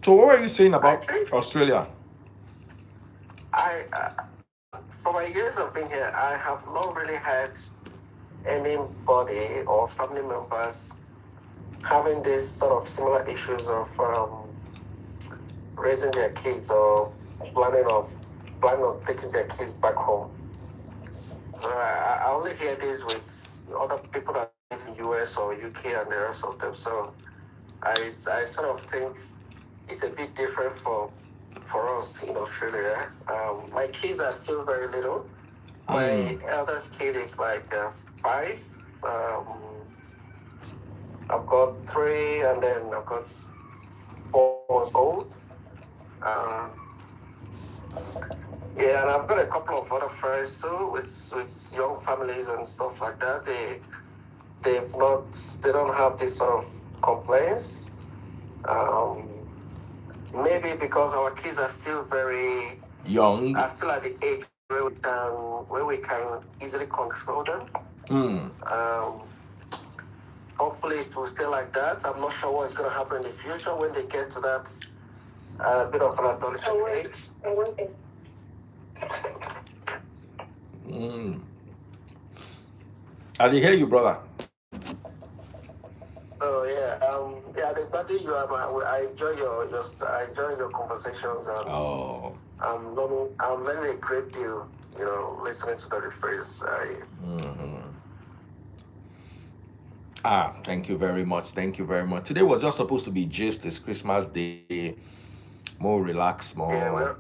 So, what were you saying about Australia?
For my years of being here, I have not really had anybody or family members having this sort of similar issues of raising their kids or planning on taking their kids back home. So I only hear this with other people that live in US or UK and the rest of them. So I sort of think it's a bit different for us in Australia. My kids are still very little. My eldest kid is like 5. I've got 3, and then I've got 4 was old. Um, yeah, and I've got a couple of other friends too with young families and stuff like that. They don't have this sort of complaints. Um, maybe because our kids are still
Young.
are still at the age where we can easily control them.
Mm.
Hopefully it will stay like that. I'm not sure what's going to happen in the future when they get to that bit of an adolescent age.
Mm. I did hear you, brother.
Oh yeah, the buddy you have. I enjoy I enjoy your conversations.
Oh.
I'm learning a great deal. Listening to the rephrase.
Thank you very much. Thank you very much. Today was just supposed to be just this Christmas Day, more relaxed, more.
Yeah,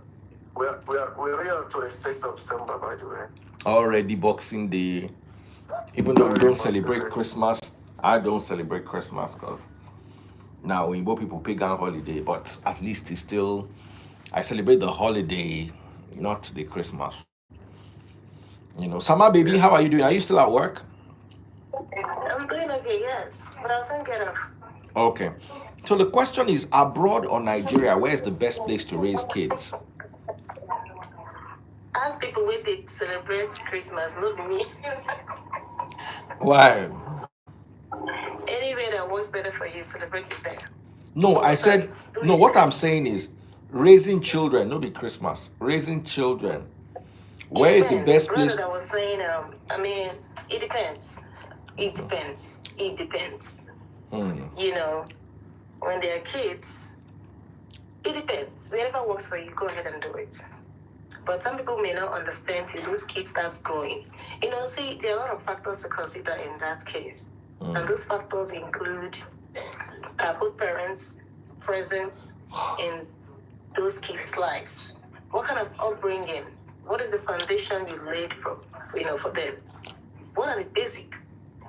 we're real to the 6th of December, by the way.
Already Boxing Day. Even though we don't celebrate Christmas, I don't celebrate Christmas because now Igbo people pagan holiday, but at least it's still, I celebrate the holiday, not the Christmas. Sama baby, how are you doing? Are you still at work?
I'm doing okay, yes, but I'll soon get off.
Okay. So the question is, abroad or Nigeria, where is the best place to raise kids?
Ask people where they celebrate Christmas, not me.
Why?
Anywhere that works better for you, celebrate it there.
No, I said, no, what I'm saying is raising children, not be Christmas. Raising children. Where is the best place?
Brother, I was saying, it depends. It depends. It depends. When they're kids, it depends. Wherever works for you, go ahead and do it. But some people may not understand till those kids start growing. See, there are a lot of factors to consider in that case. And those factors include both parents present in those kids' lives. What kind of upbringing? What is the foundation you laid for them? What are the basics?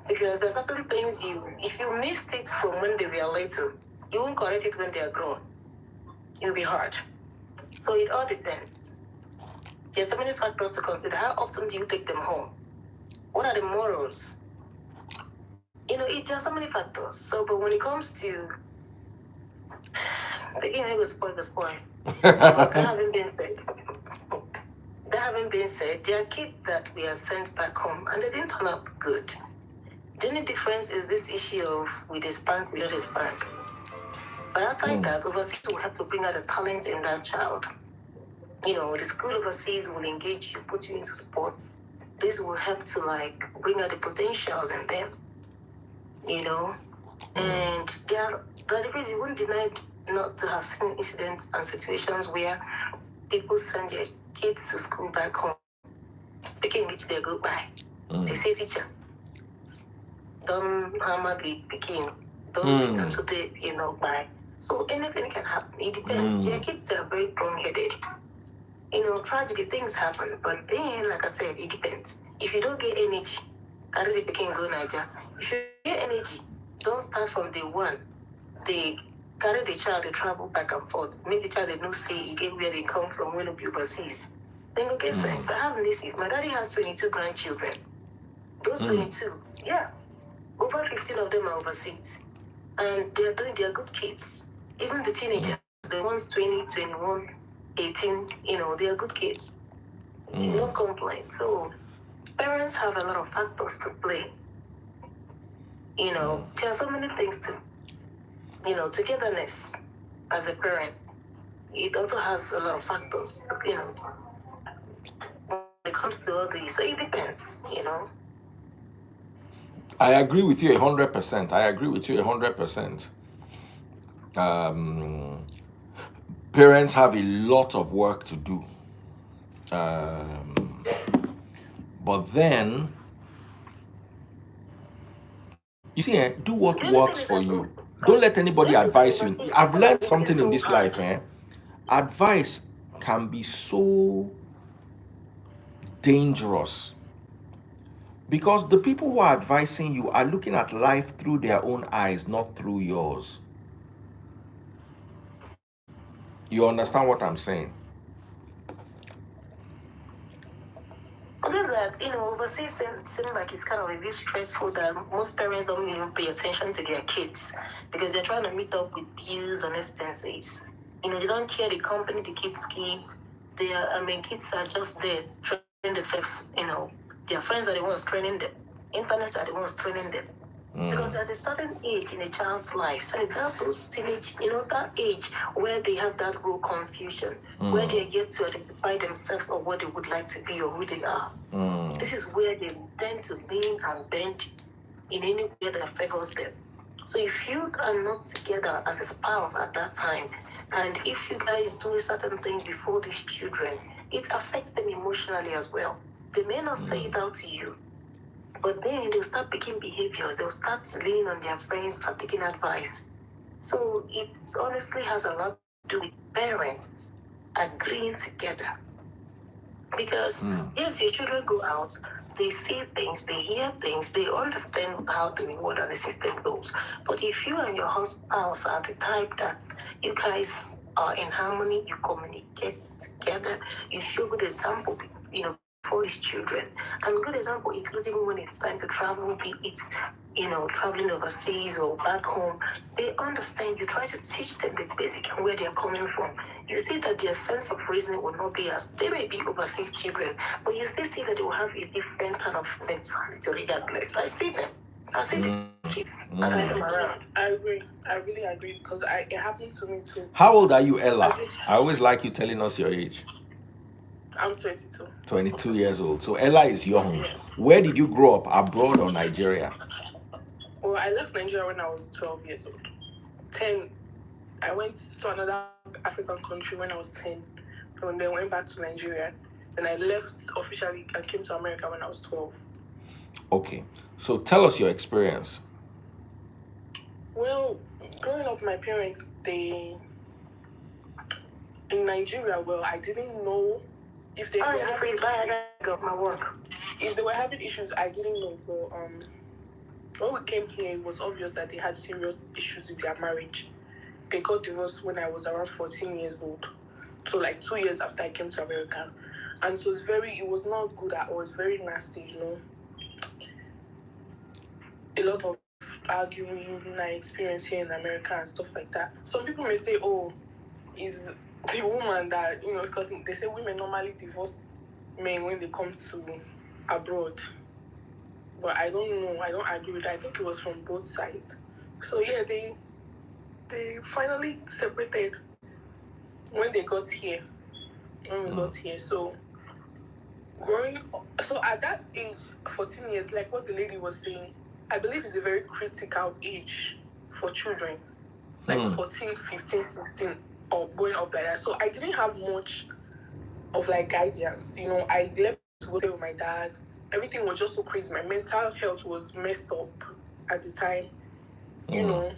Because there's certain things if you missed it from when they were little, you won't correct it when they are grown. It'll be hard. So it all depends. There's so many factors to consider. How often do you take them home? What are the morals? There's so many factors. So, but when it comes to beginning to spoil the spoil. That having been said, there are kids that we are sent back home and they didn't turn up good. The only difference is this issue of we disband, we don't disband. But outside that, overseas will have to bring out the talent in that child. The school overseas will engage you, put you into sports. This will help to bring out the potentials in them. And the difference, you wouldn't deny not to have seen incidents and situations where people send their kids to school back home. Pikin reach their goodbye. They say, teacher, don't hammer the Pikin. Don't pick them today, bye. So anything can happen. It depends. There are kids that are very wrong-headed. Tragedy things happen. But then, like I said, it depends. If you don't get energy, carry the Pikin go Naija. If you get energy, don't start from day one. They carry the child, they travel back and forth. Make the child they don't say again where they come from when they be overseas. Then go get sense. I have nieces. My daddy has 22 grandchildren. Those 22, over 15 of them are overseas. And they're good kids. Even the teenagers, the ones 20, 21, 18, they are good kids. No complaint. So parents have a lot of factors to play. There are so many things to, togetherness as a parent. It also has a lot of factors to, when it comes to all these. So it depends,
I agree with you 100%. I agree with you 100%. Parents have a lot of work to do. But then, you see, do what works for you. Don't let anybody advise you. I've learned something in this life. Advice can be so dangerous because the people who are advising you are looking at life through their own eyes, not through yours. You understand what I'm saying?
Other that, overseas seem like it's kind of a bit stressful that most parents don't even pay attention to their kids because they're trying to meet up with bills and expenses. They don't care the company the kids keep. Kids are just there training themselves. Their friends are the ones training them. Internet are the ones training them. Because at a certain age in a child's life, so they have those teenage, that age where they have that real confusion, where they get to identify themselves or what they would like to be or who they are. This is where they tend to lean and bend in any way that favors them. So if you are not together as a spouse at that time, and if you guys do certain things before these children, it affects them emotionally as well. They may not say it out to you, but then they'll start picking behaviors. They'll start leaning on their friends, start taking advice. So it honestly has a lot to do with parents agreeing together. Because yes, your children go out, they see things, they hear things, they understand how the reward and the system goes. But if you and your spouse are the type that you guys are in harmony, you communicate together, you show good example, for his children. And good example includes even when it's time to travel, be it, traveling overseas or back home, they understand. You try to teach them the basic and where they're coming from. You see that their sense of reasoning will not be as, they may be overseas children, but you still see that they will have a different kind of mentality regardless. I see them. I see the kids. I see them around.
I agree. I really agree because it happened to me too.
How old are you, Ella? I always like you telling us your age.
I'm 22.
22 years old. So Ella is young. Where did you grow up, abroad or Nigeria?
Well, I left Nigeria when I was 12 years old. 10. I went to another African country when I was 10. And then went back to Nigeria. Then I left officially and came to America when I was 12.
Okay. So tell us your experience.
Well, growing up, my parents, in Nigeria, I didn't know if they were having If they were having issues, I didn't know. But when we came here, it was obvious that they had serious issues in their marriage. They got divorced when I was around 14 years old. So 2 years after I came to America. And so it was not good at all. It was very nasty, A lot of arguing I experienced here in America and stuff like that. Some people may say, oh, is the woman that, because they say women normally divorce men when they come to abroad. But I don't know. I don't agree with that. I think it was from both sides. So yeah, they finally separated when they got here. When we got here. So at that age, 14 years, like what the lady was saying, I believe is a very critical age for children. 14, 15, 16, or going up like that. So I didn't have much of guidance. I left to go there with my dad. Everything was just so crazy. My mental health was messed up at the time, And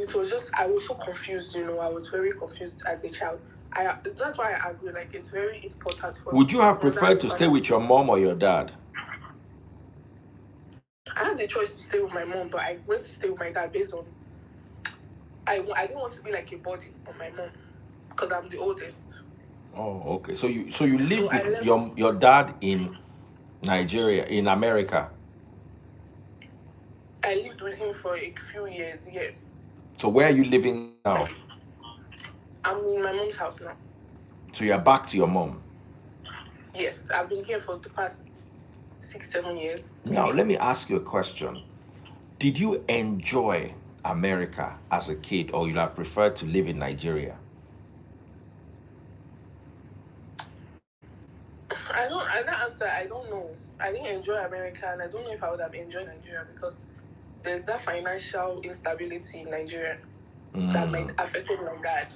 it was just, I was so confused, I was very confused as a child. That's why I agree, it's very important for
Would you have preferred to stay with your mom or your dad?
I had the choice to stay with my mom, but I went to stay with my dad based on, I didn't want to be like a body on my mom because I'm the oldest.
Oh, okay. So you lived with your dad in Nigeria, in America?
I lived with him for a few years, yeah.
So where are you living now?
I'm in my mom's house now.
So you're back to your mom?
Yes, I've been here for the past 6-7 years.
Now, let me ask you a question. Did you enjoy America as a kid, or you'd have preferred to live in Nigeria?
I don't know. I didn't enjoy America, and I don't know if I would have enjoyed Nigeria because there's that financial instability in Nigeria that might affected my dad.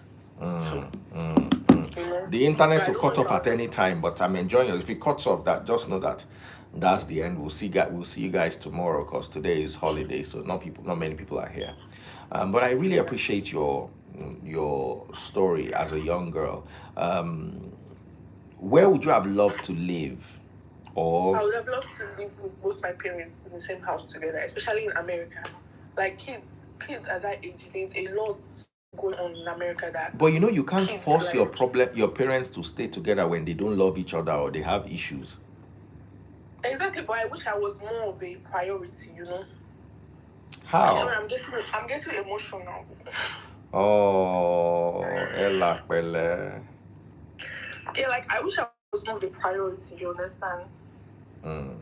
The internet will cut off at any time, but I'm enjoying it. If it cuts off, that just know that that's the end. We'll see you guys tomorrow because today is holiday, so not many people are here. But I really appreciate your story as a young girl. Where would you have loved to live? Or
I would have loved to live with both my parents in the same house together, especially in America. Kids at that age, there's a lot going on in America that
But you can't
kids
force your
like
your parents to stay together when they don't love each other or they have issues.
exactly. But I wish I was more of a priority. Sorry,
How?
I'm getting emotional now.
Oh, Ella Pele.
Yeah, like I wish I was more of a priority. You understand?
Mm.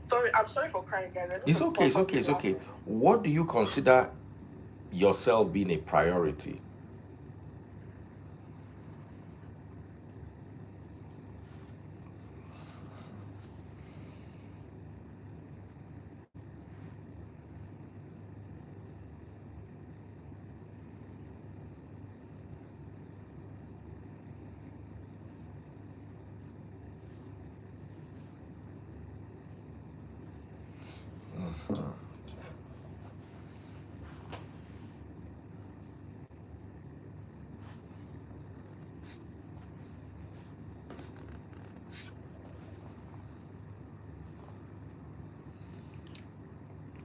Sorry, I'm sorry for crying, guys. I know
It's
some people
okay,
are
it's okay,
probably
it's okay.
laughing.
What do you consider yourself being a priority?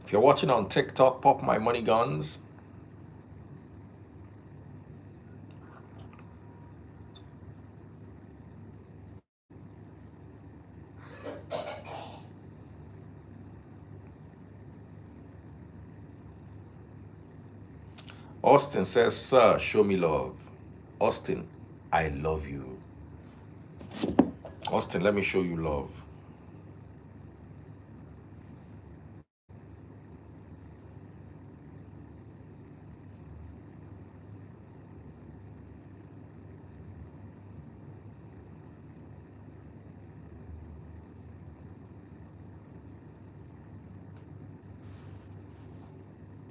If you're watching on TikTok, pop my money guns. Austin says, "Sir, show me love." Austin, I love you. Austin, let me show you love.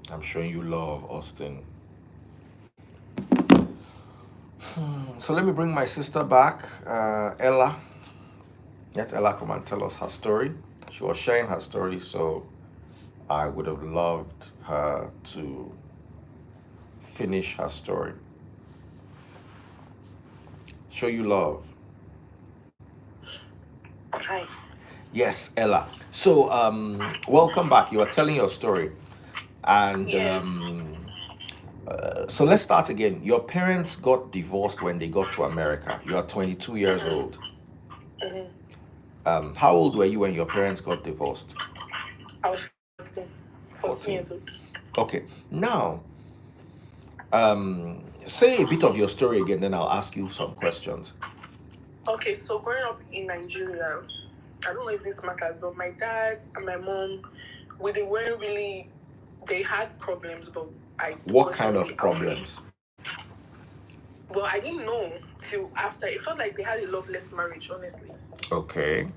I'm showing you love, Austin. So let me bring my sister back, Ella. Let Ella come and tell us her story. She was sharing her story, so I would have loved her to finish her story. Show you love.
Hi.
Yes, Ella. So, welcome back. You are telling your story. And
Yes.
so let's start again. Your parents got divorced when they got to America. You are 22 years old.
Mm-hmm.
How old were you when your parents got divorced?
I was 14 years
14.
old.
Okay. Now, say a bit of your story again, then I'll ask you some questions.
Okay, so growing up in Nigeria, I don't know if this matters, but my dad and my mom, they weren't really, they had problems, but I
What
wasn't
kind
really
of
aware.
problems?
Well, I didn't know till after. It felt like they had a loveless marriage, honestly.
Okay.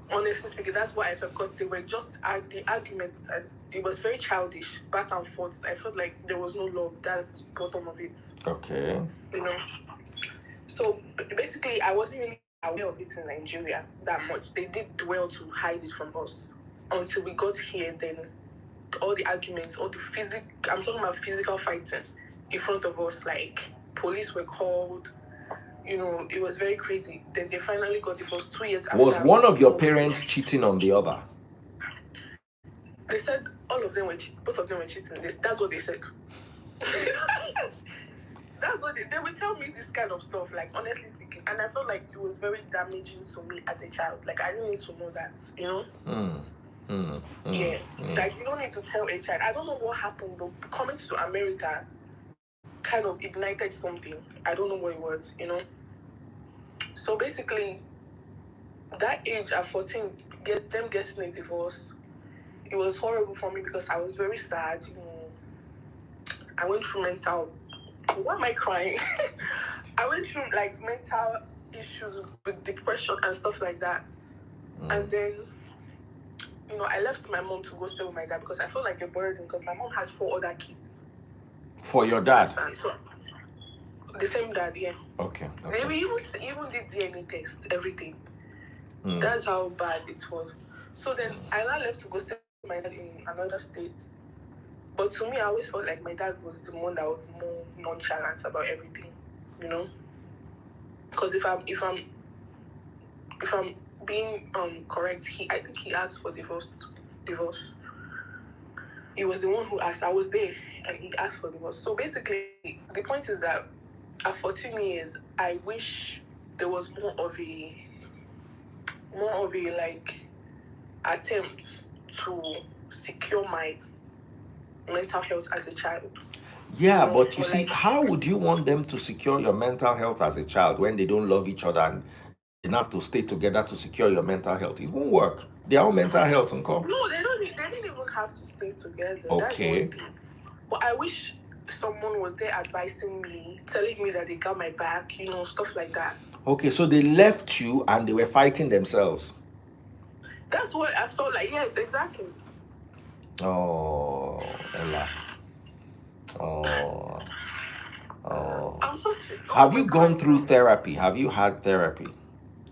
Honestly speaking, that's what I felt, because they were just the arguments, and it was very childish, back and forth. I felt like there was no love. That's the bottom of it.
Okay.
So basically, I wasn't really aware of it in Nigeria that much. They did well to hide it from us until we got here. Then all the arguments, all the I'm talking about physical fighting in front of us. Like police were called. It was very crazy. Then they finally got divorced 2 years after.
Was one of your parents cheating on the other?
They said all of them both of them were cheating. That's what they said. That's what they would tell me, this kind of stuff, like, honestly speaking. And I felt like it was very damaging to me as a child. Like, I didn't need to know that, Yeah. Like, you don't need to tell a child. I don't know what happened, but coming to America kind of ignited something. I don't know what it was, So basically, that age at 14, them getting a divorce, it was horrible for me because I was very sad, I went through mental. Why am I crying? I went through like mental issues with depression and stuff like that. And then, I left my mom to go stay with my dad because I felt like a burden, because my mom has 4 other kids.
For your dad?
So, the same dad, yeah.
Okay.
They even did DNA test, everything. That's how bad it was. So then I now left to go stay with my dad in another state. But to me, I always felt like my dad was the one that was more nonchalant about everything, Because if I'm being correct, I think he asked for divorce. He was the one who asked. I was there. and he asked for divorce. So basically, the point is that at 14 years, I wish there was more of a like attempt to secure my mental health as a child.
Yeah,
No,
but you
or
see,
like
how would you want them to secure your mental health as a child when they don't love each other and enough to stay together to secure your mental health? It won't work. Their own mental health, uncle.
no, they didn't even have to stay together. That's
Okay.
one thing. But I wish someone was there advising me, telling me that they got my back, stuff like that.
Okay, so they left you and they were fighting themselves.
That's what I felt like. Yes, exactly.
Oh, Ella. Oh.
I'm so
Have you gone through therapy? Have you had therapy?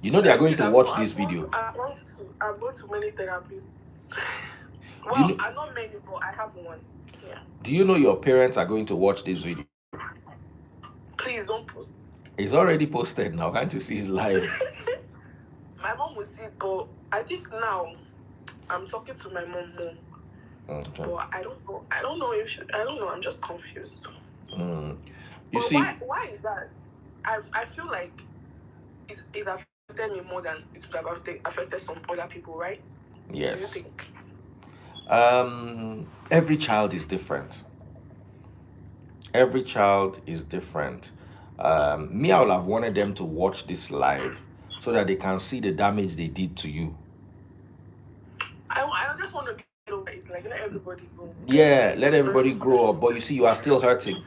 You know they are going to watch this video.
I've gone to many therapies. Well,
You know,
I'm not many, but I have one. Yeah.
do you know your parents are going to watch this video?
Please don't post.
It's already posted now. Can't you see it's live?
My mom will see it, but I think now I'm talking to my mom more.
Okay.
But I don't know. I don't know. I'm just confused.
You
but
see,
why is that? I feel like it affected me more than it would have affected some other people, right?
yes.
Do you think?
Every child is different. Every child is different. Me, I would have wanted them to watch this live so that they can see the damage they did to you.
I just want to get over it. It's like let everybody go.
Yeah, let everybody grow up. But you see, you are still hurting.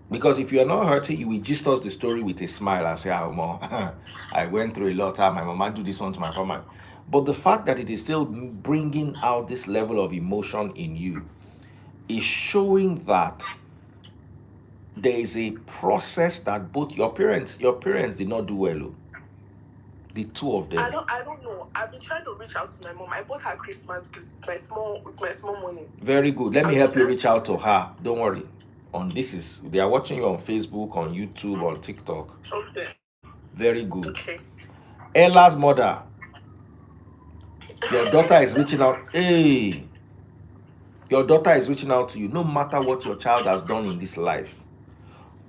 Because if you're not hurting, you will just us the story with a smile and say, oh, mom, I went through a lot. My mama do this one to my mama. But the fact that it is still bringing out this level of emotion in you is showing that there is a process that both your parents did not do well. The two of them.
I don't know. I've been trying to reach out to my mom. I bought her Christmas gifts with my small money.
Very good. Let me help you reach out to her. Don't worry. They are watching you on Facebook, on YouTube, on TikTok.
Okay.
Very good.
Okay.
Ella's mother. Your daughter is reaching out. Hey. Your daughter is reaching out to you. No matter what your child has done in this life,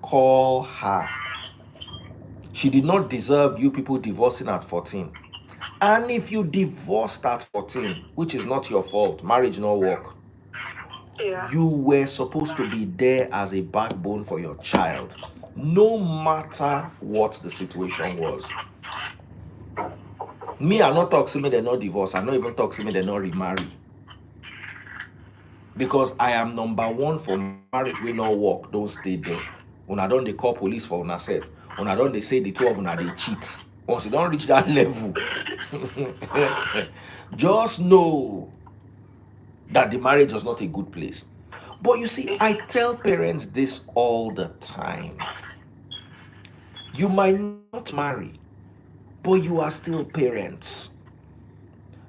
call her. She did not deserve you people divorcing at 14. And if you divorced at 14, which is not your fault, marriage not work.
Yeah.
You were supposed to be there as a backbone for your child, no matter what the situation was. Me, I not talk to me, they not divorce. I not even talk to me, they not remarry. Because I am number one for marriage will not work. Don't stay there. Una don't they call police for una self. Una don't they say the two of una they cheat. Once you don't reach that level, just know that the marriage was not a good place. But you see, I tell parents this all the time. You might not marry, but you are still parents.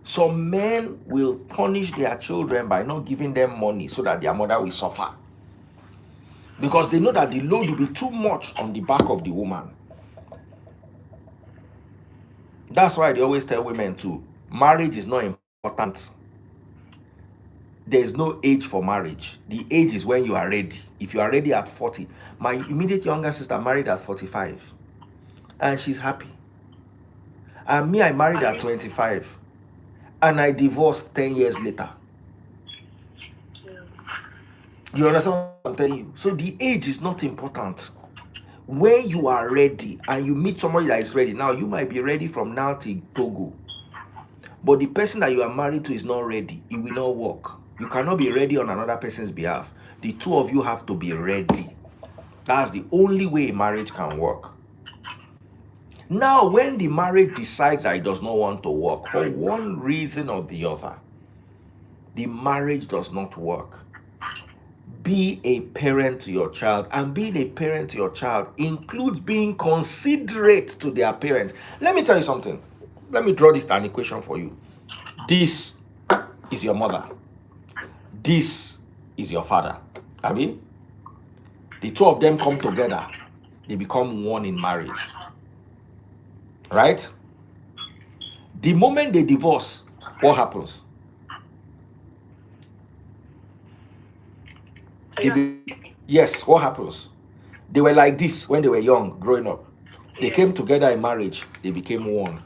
Some men will punish their children by not giving them money so that their mother will suffer. Because they know that the load will be too much on the back of the woman. That's why they always tell women too, marriage is not important. There is no age for marriage. The age is when you are ready. If you are ready at 40, my immediate younger sister married at 45, and she's happy. And me, I married at 25, and I divorced 10 years later. You understand what I'm telling you? So the age is not important. When you are ready and you meet somebody that is ready, now you might be ready from now till Togo. But the person that you are married to is not ready. It will not work. You cannot be ready on another person's behalf. The two of you have to be ready. That's the only way marriage can work. Now, when the marriage decides that it does not want to work for one reason or the other, the marriage does not work. Be a parent to your child, and being a parent to your child includes being considerate to their parents. Let me tell you something. Let me draw this an equation for you. This is your mother. This is your father. Abi? The two of them come together. They become one in marriage. Right? The moment they divorce, what happens? Yes, what happens? They were like this when they were young, growing up. They came together in marriage, they became one.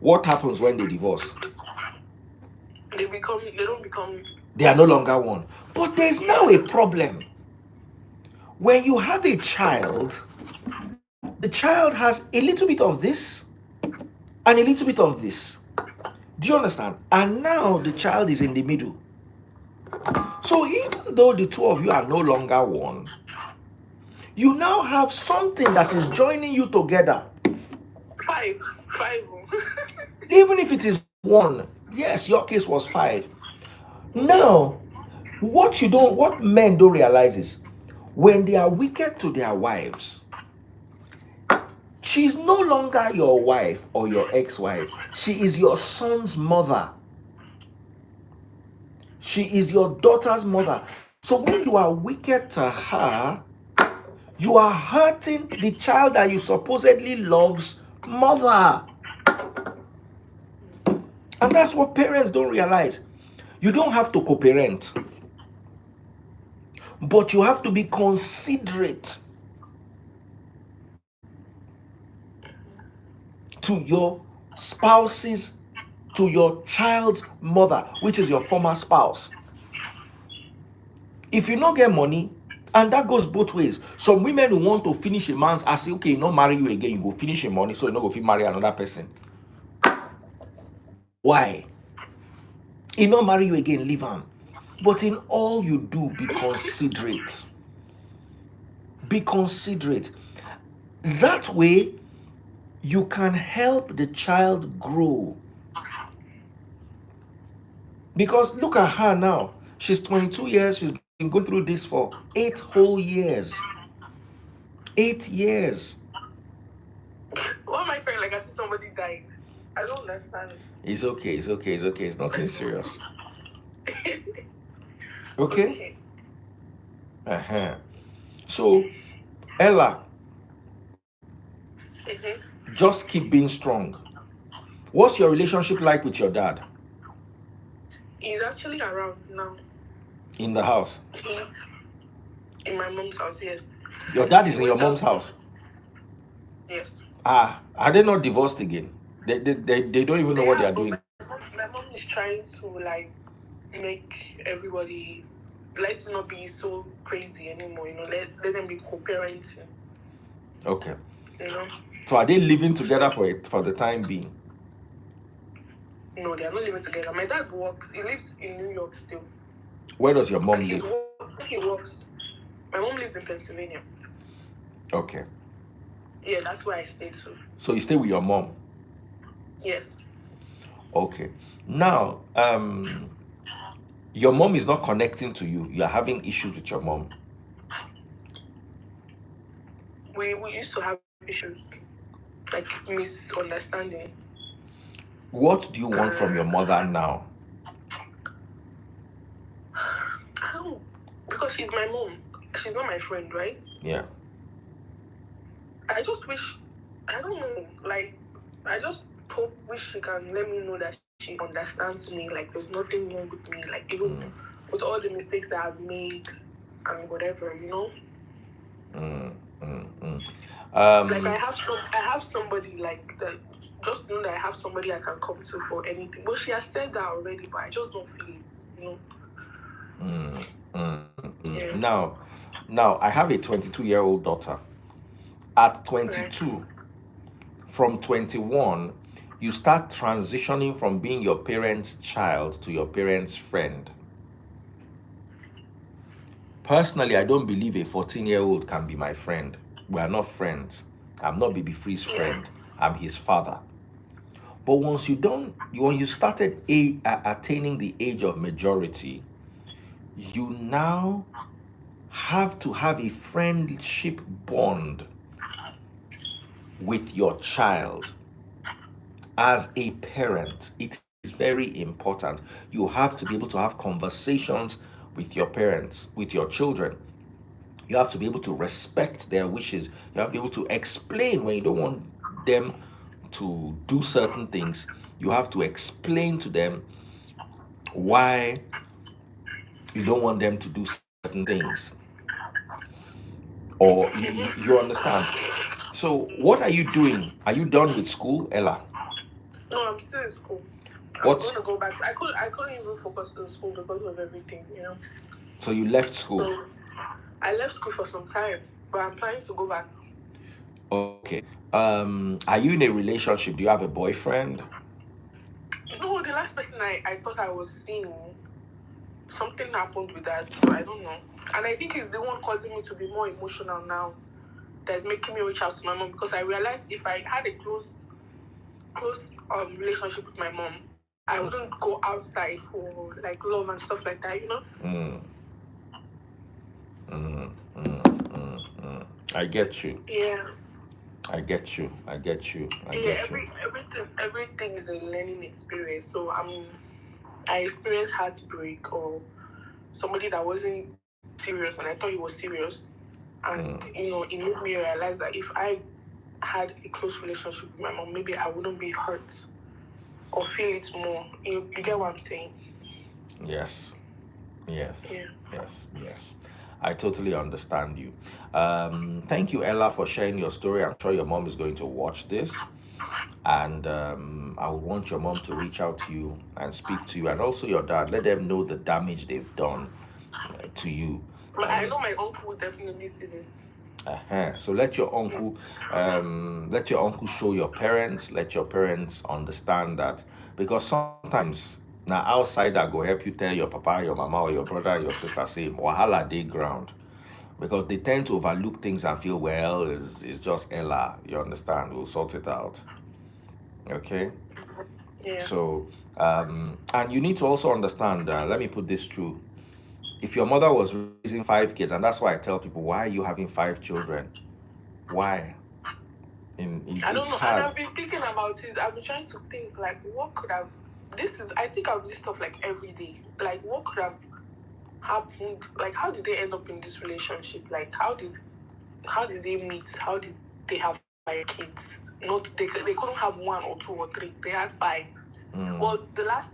What happens when they divorce?
They don't become.
They are no longer one. But there's now a problem. When you have a child, the child has a little bit of this and a little bit of this. Do you understand? And now the child is in the middle. So even though the two of you are no longer one, you now have something that is joining you together.
Five.
Even if it is one, yes, your case was 5. Now, what men don't realize is when they are wicked to their wives, she's no longer your wife or your ex-wife. She is your son's mother. She is your daughter's mother. So when you are wicked to her, you are hurting the child that you supposedly love's mother. And that's what parents don't realize. You don't have to co-parent, but you have to be considerate to your spouse's, to your child's mother, which is your former spouse. If you not get money, and that goes both ways. Some women who want to finish a man's, I say, okay, not marry you again, you go finish your money, so you not go fit marry another person. Why? He not marry you again, leave him. But in all you do, be considerate. Be considerate. That way, you can help the child grow. Because look at her now. She's 22 years. She's been going through this for 8 whole years. 8 years.
What am I feeling like I see somebody dying? I don't understand.
It's okay. It's nothing serious. Okay? So, Ella, just keep being strong. What's your relationship like with your dad?
He's actually around now.
In the house?
In my mom's house, yes.
Your dad is in your mom's house?
Yes.
Are they not divorced again? They don't even know what they are doing.
My mom is trying to like make everybody, let's not be so crazy anymore, let them be co-parenting.
Okay. So are they living together for the time being?
No, they are not living together. My dad works. He lives in New York still.
Where does your mom live?
He works. My mom lives in Pennsylvania.
Okay.
Yeah, that's where I stay too.
So you stay with your mom?
Yes.
Okay. Now, your mom is not connecting to you. You are having issues with your mom.
We used to have issues, like misunderstanding.
What do you want from your mother now?
I don't, because she's my mom. She's not my friend, right?
Yeah.
I just wish, I don't know, like, I just wish she can let me know that she understands me, like there's nothing wrong with me, like even with all the mistakes that I've made and whatever, Like I have somebody like that. Just know that I have somebody I can come to for anything. But she has said that already, but I just don't feel it, Yeah.
Now I have a 22-year-old daughter. At 22, from 21, you start transitioning from being your parents' child to your parents' friend. Personally, I don't believe a 14-year-old can be my friend. We are not friends. I'm not Baby Free's friend. I'm his father. But when you started attaining the age of majority, you now have to have a friendship bond with your child. As a parent, it is very important. You have to be able to have conversations with your parents, with your children. You have to be able to respect their wishes. You have to be able to explain when you don't want them to do certain things. You have to explain to them why You don't want them to do certain things, or you understand. So what are you doing? Are you done with school, Ella?
No, I'm still in school. I'm
What's
going to go back. I couldn't even focus in school because of everything, you know.
so you left school?
So I left school for some time, but I'm planning to go back.
Okay. Are you in a relationship? Do you have a boyfriend?
No, the last person I thought I was seeing, something happened with that, so I don't know. And I think it's the one causing me to be more emotional now. That's making me reach out to my mom, because I realized if I had a close relationship with my mom, I wouldn't go outside for like love and stuff like that, you know.
Mm, I get you.
Yeah.
I get you. I get you. I
Yeah,
get you.
everything is a learning experience. So I experienced heartbreak, or somebody that wasn't serious and I thought he was serious. And you know, it made me realize that if I had a close relationship with my mom, maybe I wouldn't be hurt or feel it more. You get what I'm saying?
Yes. Yes.
Yeah.
Yes. Yes. I totally understand you. Thank you, Ella, for sharing your story. I'm sure your mom is going to watch this. And I would want your mom to reach out to you and speak to you, and also your dad. Let them know the damage they've done to you.
But I know my uncle would definitely see this.
So let your uncle show your parents. Let your parents understand that, because sometimes now outsider go help you tell your papa, your mama, or your brother, your sister, say wahala dey ground, because they tend to overlook things and feel, well, it's just Ella. You understand? We'll sort it out. Okay.
Yeah.
So, and you need to also understand, let me put this through. If your mother was raising 5 kids, and that's why I tell people, why are you having 5 children? Why?
I don't
It's
know. And
hard.
I've been thinking about it. I've been trying to think, like, what could have. I think of this stuff like every day. Like, what could have happened? Like, how did they end up in this relationship? Like, how did they meet? How did they have 5 kids? Not they couldn't have one or two or three. They had 5. Well, the last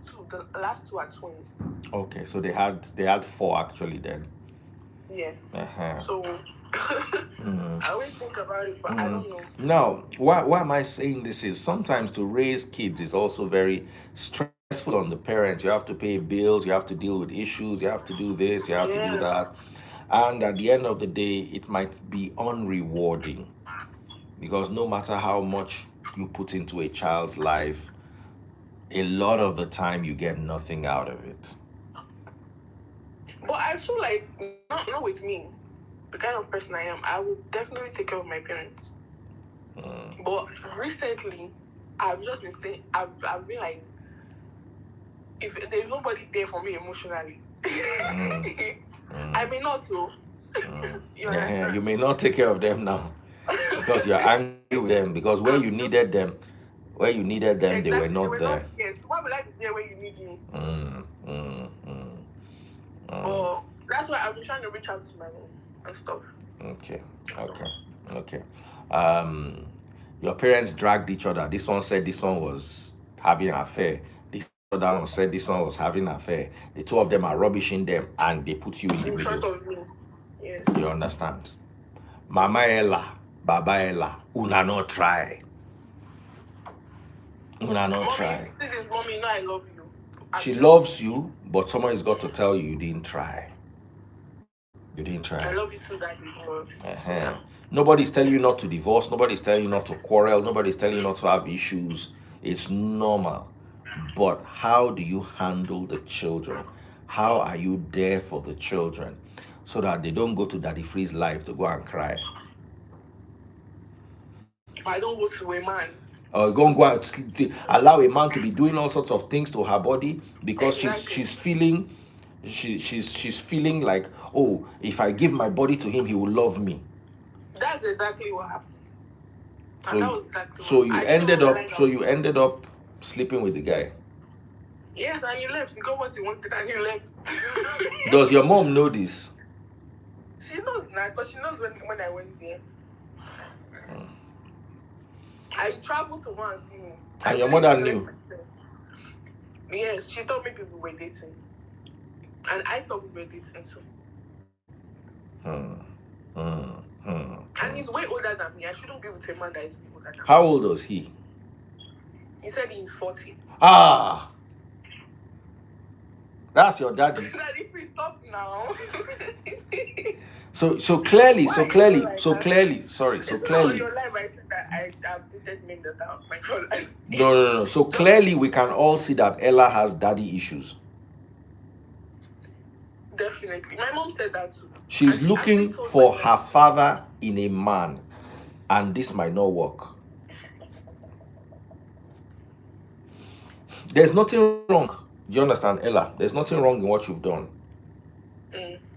two are twins.
Okay, so they had 4 actually then.
Yes.
Uh-huh.
So I always think about it, but I don't know.
Now, why am I saying this is sometimes to raise kids is also very stressful on the parents. You have to pay bills, you have to deal with issues, you have to do this, you have to do
Yeah.
that. And at the end of the day, it might be unrewarding, because no matter how much you put into a child's life, a lot of the time you get nothing out of it.
But I feel like not with me, the kind of person I am, I would definitely take care of my parents. But recently, I've just been saying, I've been like, if there's nobody there for me emotionally, I may not too. You understand?
You may not take care of them now because you're angry with them, because where you needed them, they were
Exactly, they
not
were not
there.
there. So why would I be there when you need me? But that's why I've been trying to reach out to my mom and stuff.
Okay. Your parents dragged each other. This one said this one was having an affair. This other one said this one was having an affair. The two of them are rubbishing them, and they put you in the
In front
middle.
of me. Yes.
You understand? Mama Ella, Baba Ella, una no try. Una no
Mommy,
try.
if you see this, mommy, you know I love you.
She loves you, but somebody's got to tell you didn't try. You didn't try.
I love you too, Daddy.
Yeah. Nobody's telling you not to divorce. Nobody's telling you not to quarrel. Nobody's telling you not to have issues. It's normal. But how do you handle the children? How are you there for the children so that they don't go to Daddy Free's life to go and cry?
I don't go to a man.
Or go and allow a man to be doing all sorts of things to her body because
Exactly.
she's feeling she's feeling like, oh, if I give my body to him, he will love me.
That's exactly what happened.
So,
and that was exactly
so
what
you
I
ended
didn't
up
realize
so you ended up sleeping with the guy.
Yes, and he left. He got what he wanted and he left.
Does your mom know this?
She knows now, because she knows when I went there. I traveled to go and see him.
And your mother knew?
Yes, she told me people were dating. And I thought we were dating too. And he's way older than me. I shouldn't be with a man that is way older than me.
How old was he?
He said he's 40.
Ah, that's your daddy.
Daddy, please stop now.
So clearly,
Why
so
are you
clearly,
like
so
that?
clearly, sorry, so
It's not
clearly.
on your life I said that I have dated men that are my whole life.
No. So clearly, we can all see that Ella has daddy issues.
Definitely. My mom said that too.
She's
And she
looking
actually told
for
my
her father in a man, and this might not work. There's nothing wrong. Do you understand, Ella? There's nothing wrong in what you've done.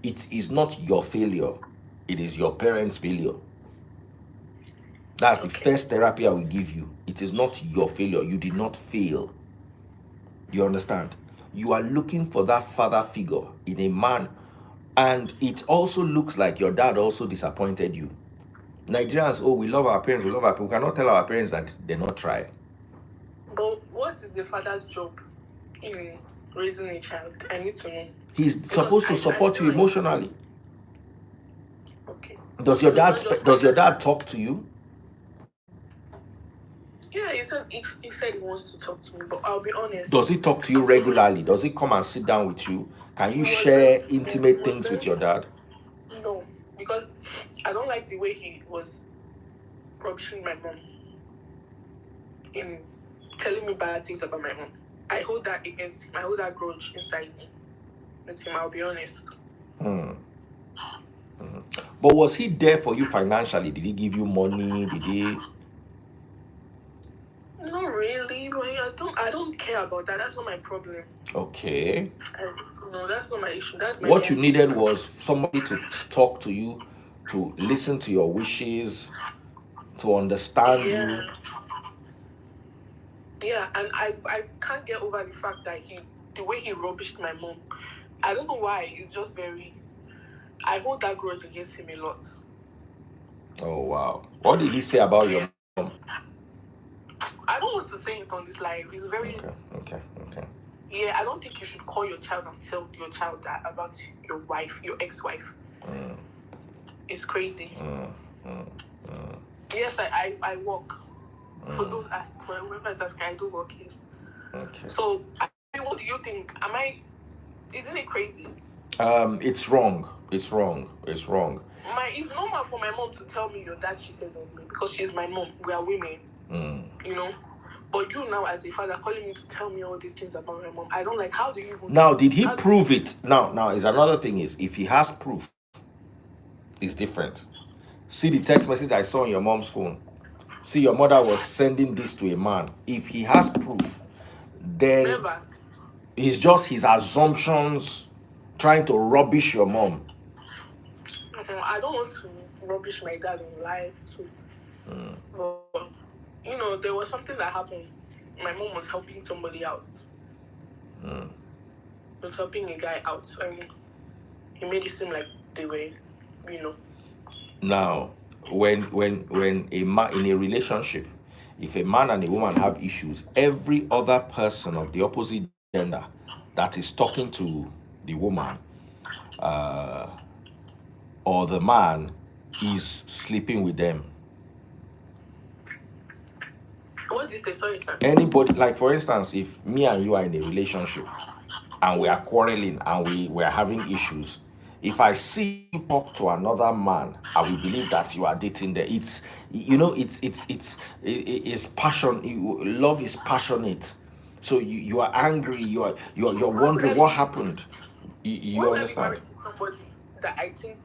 It is not your failure. It is your parents' failure. That's the first therapy I will give you. It is not your failure. You did not fail. You understand? You are looking for that father figure in a man, and it also looks like your dad also disappointed you. Nigerians, oh, we love our parents, we love our parents. We cannot tell our parents that they not try.
But what is the father's job in raising a child? I need to know.
He's supposed to support you emotionally.
Okay.
Does your dad talk to you?
Yeah, he said he said he wants to talk to me, but I'll be honest.
Does he talk to you regularly? Does he come and sit down with you? Can you share intimate things with your dad?
No, because I don't like the way he was rubbishing my mom in telling me bad things about my mom. I hold that against him. I hold that grudge inside me with him, I'll be honest.
But was he there for you financially? Did he give you money? Did he?
Not really, but I don't care about that. That's not my problem.
Okay.
No, that's not my issue. That's my
What you needed was somebody to talk to you, to listen to your wishes, to understand you.
Yeah, and I can't get over the fact that the way he rubbished my mom. I don't know why. It's just I hold that grudge against him a lot.
Oh wow. What did he say about your mom?
I don't want to say it on this live. It's very
Okay.
Yeah, I don't think you should call your child and tell your child that about your wife, your ex-wife. It's crazy. Yes, I work. For those for whoever's asking, I do work, yes.
Okay.
So, what do you think? Isn't it crazy?
It's wrong. It's wrong.
It's normal for my mom to tell me your dad cheated on me because she's my mom. We are women. You know? But you now as a father calling me to tell me all these things about my mom, I don't like. How do you even
Now, did he prove it? Now is another thing is if he has proof, it's different. See the text message I saw on your mom's phone. See, your mother was sending this to a man. If he has proof, then
Never.
It's just his assumptions trying to rubbish your mom.
I don't want to rubbish my dad in life too. But, there was something that happened. My mom was helping somebody out. Was helping a guy out. And he made it seem like they were,
Now, when a man in a relationship, if a man and a woman have issues, every other person of the opposite gender that is talking to the woman or the man is sleeping with them.
What did you say? Sorry, sir.
Anybody, like for instance, if me and you are in a relationship and we are quarreling and we are having issues, if I see you talk to another man, I will believe that you are dating them. It's passion. Love is passionate. So you are angry. You're wondering what happened. You understand?
Somebody that I think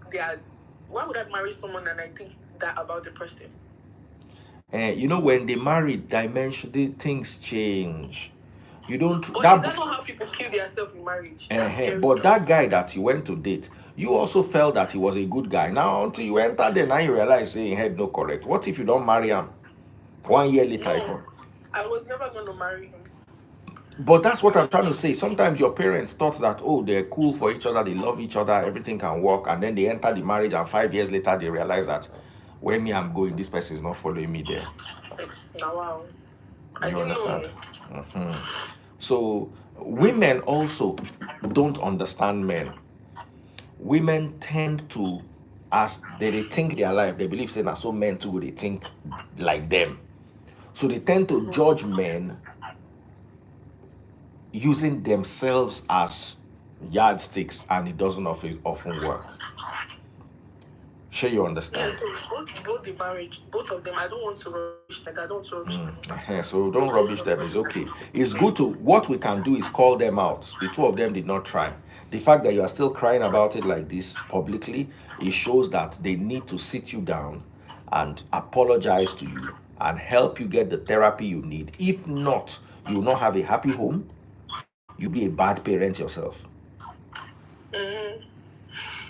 why would I marry someone and I think that about the person?
When they marry, things change. You don't.
But is that not how people kill themselves in marriage?
But that guy that you went to date, you also felt that he was a good guy. Now, until you enter there, now you realize saying head no correct. What if you don't marry him? 1 year later,
no, I was never going to marry him.
But that's what I'm trying to say. Sometimes your parents thought that, oh, they're cool for each other, they love each other, everything can work, and then they enter the marriage, and 5 years later they realize that where I'm going, this person is not following me there.
Wow.
You understand? So women also, don't understand men. Women tend to, as they think their life, they believe saying so men too they think like them. So they tend to judge men using themselves as yardsticks, and it doesn't often work. Sure, you
Yeah,
understand?
so both the marriage, both of them, I don't want to rush like I don't want to rush.
So don't rubbish them. It's okay. It's good to, what we can do is call them out. The two of them did not try. The fact that you are still crying about it like this publicly, it shows that they need to sit you down and apologize to you and help you get the therapy you need. If not, you will not have a happy home. You'll be a bad parent yourself.
Mm-hmm.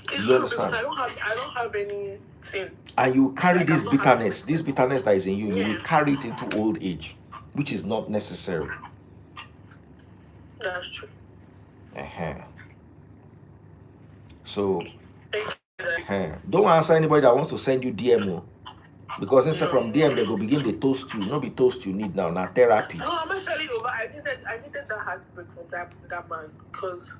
It's
You
true because
understand?
I don't have anything.
And you carry
Like
this
I'm not having.
bitterness that is in you, you will
Yeah,
carry it into old age, which is not necessary.
that's true.
So
Thank you.
don't answer anybody that wants to send you DMO, because instead from
No.
DM they go begin the toast you. No be toast you need now therapy.
No, I'm actually over. I needed that heartbreak from that man because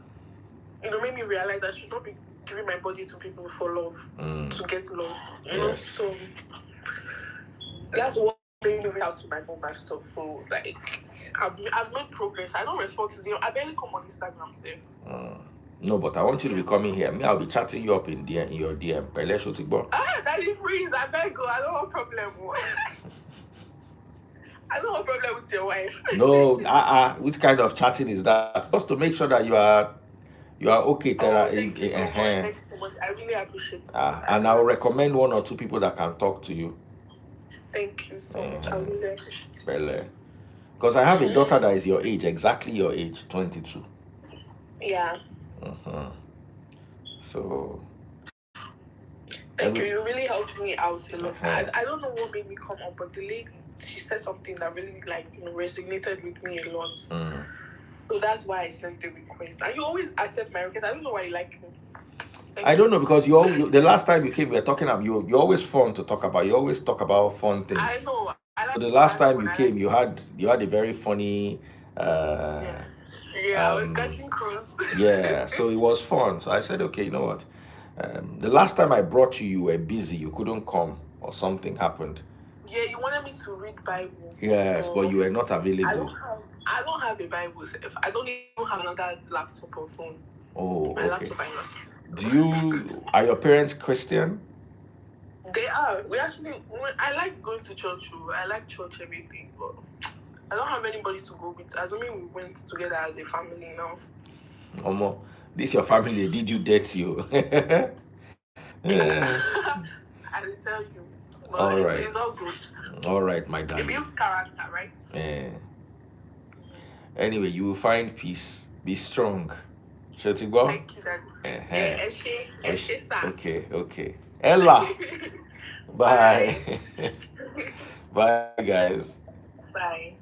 made me realize I should not be giving my body to people for love, to get love.
Yes.
So that's what made me reach out to my mom and stuff. So like I've made progress. I don't respond to I barely come on Instagram there.
No, but I want you to be coming here. Me, I'll be chatting you up in your DM.
That is freeze. I beg you. I don't have problem. I don't have problem with your wife.
No, which kind of chatting is that? Just to make sure that you are okay, Tara.
Thank you so much. Thank you so much. I really appreciate it.
And I'll recommend one or two people that can talk to you.
Thank you so much. I really appreciate it.
Because I have a daughter that is your age, exactly your age, 22.
Yeah.
So
thank you. You really helped me out a lot. I don't know what made me come up, but the lady, she said something that really resonated with me a lot. So that's why I sent the request. And you always accept my request. I don't know why you like me.
I don't know, because you the last time you came, we were talking about you're always fun to talk about. You always talk about fun things.
I know.
So the last time you came, you had a very funny.
I was catching crows.
Yeah, so it was fun. So I said, okay, you know what? The last time I brought you, you were busy. You couldn't come, or something happened.
Yeah, you wanted me to read Bible.
Yes, but you were not available.
I don't have a Bible. I don't even have another laptop or phone.
Oh,
my
okay.
laptop I lost.
Are your parents Christian?
They are. I like going to church. I like church, everything, but I don't have anybody to go with. Assuming we went together as a family now.
This your family, did you dirty you?
I will tell you. But
all right.
It's all good.
All right, my darling.
It builds character, right?
Anyway, you will find peace. Be strong. Shall we go?
Thank you, Daddy.
Okay. Ella. Bye. Bye, guys.
Bye.